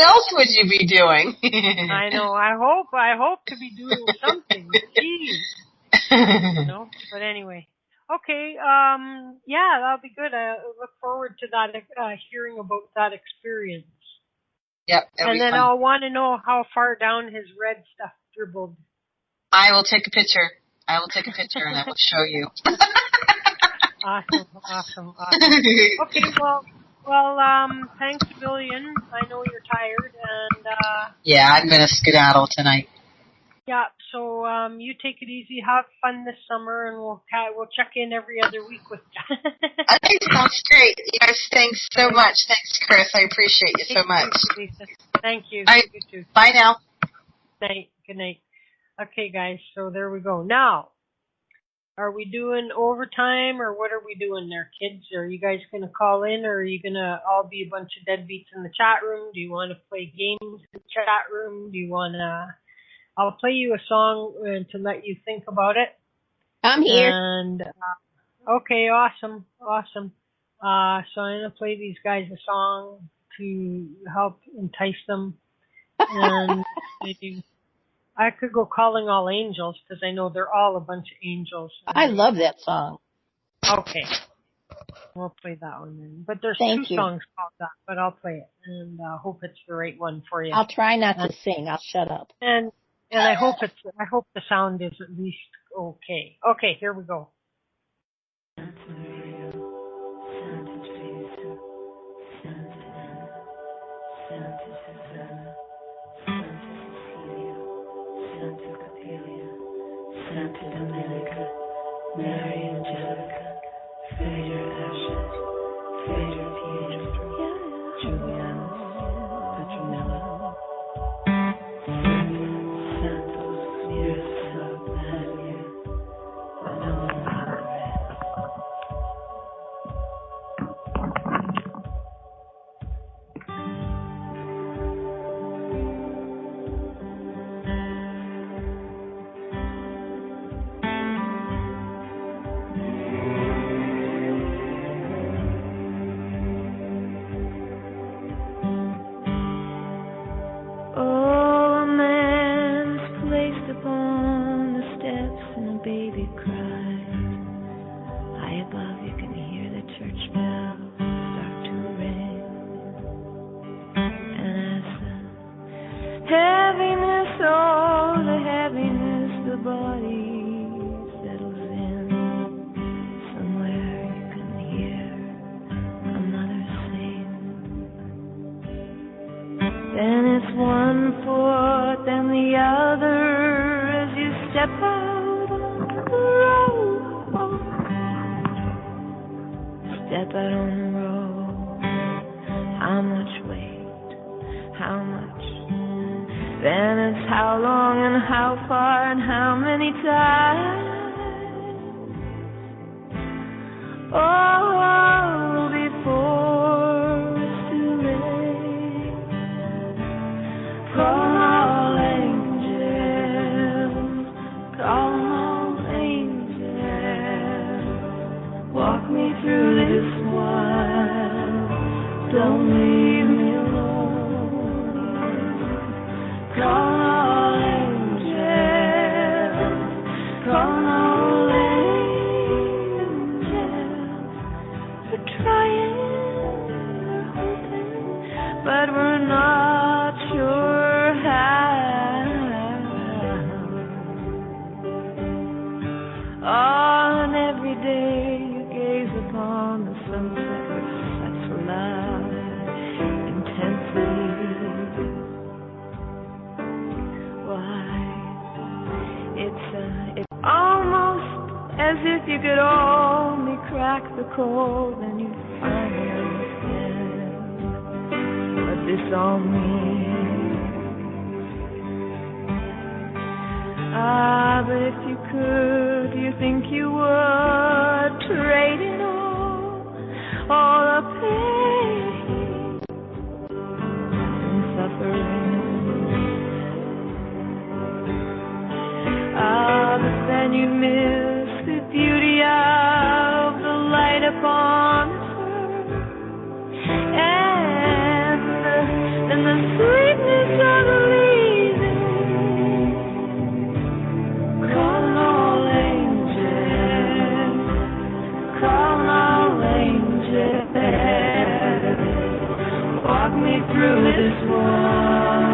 else would you be doing? I know. I hope to be doing something. Jeez. But anyway. Okay, that'll be good. I look forward to that, hearing about that experience. Yep. And then I'll want to know how far down his red stuff dribbled. I will take a picture. And I will show you. Awesome. Okay, well, thanks a billion. I know you're tired, and yeah, I'm gonna skedaddle tonight. Yeah, so you take it easy, have fun this summer, and we'll check in every other week with you. Okay, sounds great. You guys, thanks so much. Thanks, Chris. I appreciate you so much. Lisa. Thank you. You too. Bye now. Good night. Okay, guys, so there we go. Now, are we doing overtime, or what are we doing there, kids? Are you guys going to call in, or are you going to all be a bunch of deadbeats in the chat room? Do you want to play games in the chat room? Do you want to... I'll play you a song to let you think about it. I'm here. And okay, awesome. So I'm gonna play these guys a song to help entice them. And I could go Calling All Angels because I know they're all a bunch of angels. I love that song. Okay, we'll play that one then. But there's two songs called that, but I'll play it and hope it's the right one for you. I'll try not to sing. I'll shut up. And I hope the sound is at least okay. Okay, here we go. Santa Dominica, Mary Angelica, fade your ashes, fade your beauty, Juliana, Petronella. but we're not sure how. On every day you gaze upon the sunset with such love, intensity. Why, it's almost as if you could only crack the code and you'd finally understand what this all means. Ah, but if you could, you think you would trade it all the pain and suffering. Ah, but then you miss the beauty of the light upon the earth and the sweetness of the leaves. Call all angels, call all angels, walk me through this one,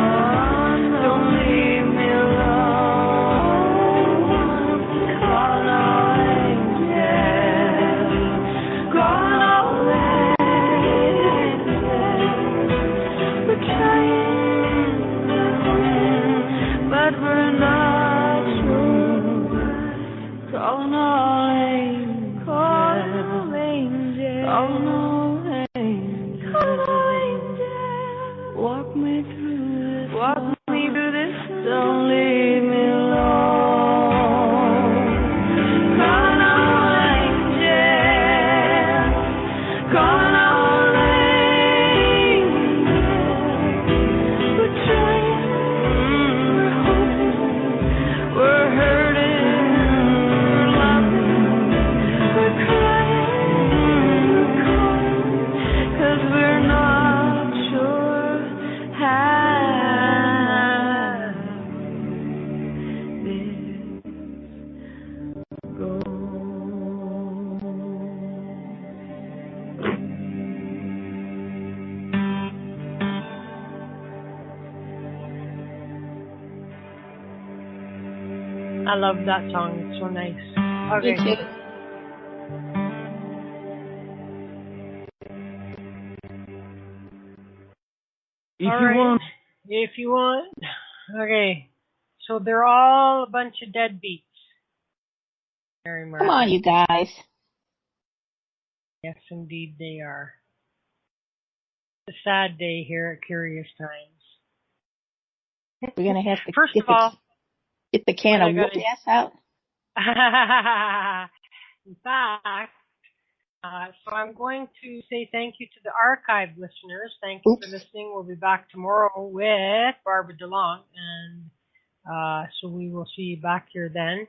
don't leave me alone. Call all angels, call all angels, we're trying, but we're not sure. Calling all angels, calling all angels, calling all angels, calling all angels. Walk me through this, don't leave me alone. Calling all angels, calling all angels. We're trying, we're hoping, we're hurting. I love that song. It's so nice. Okay. Me too. If you want. Okay. So they're all a bunch of deadbeats. Mary Margaret. Come on, you guys. Yes, indeed they are. It's a sad day here at Curious Times. We're going to have to First of all, get the can of whoop ass out. In fact, so I'm going to say thank you to the archive listeners. Thank you for listening. We'll be back tomorrow with Barbara DeLong, and so we will see you back here then.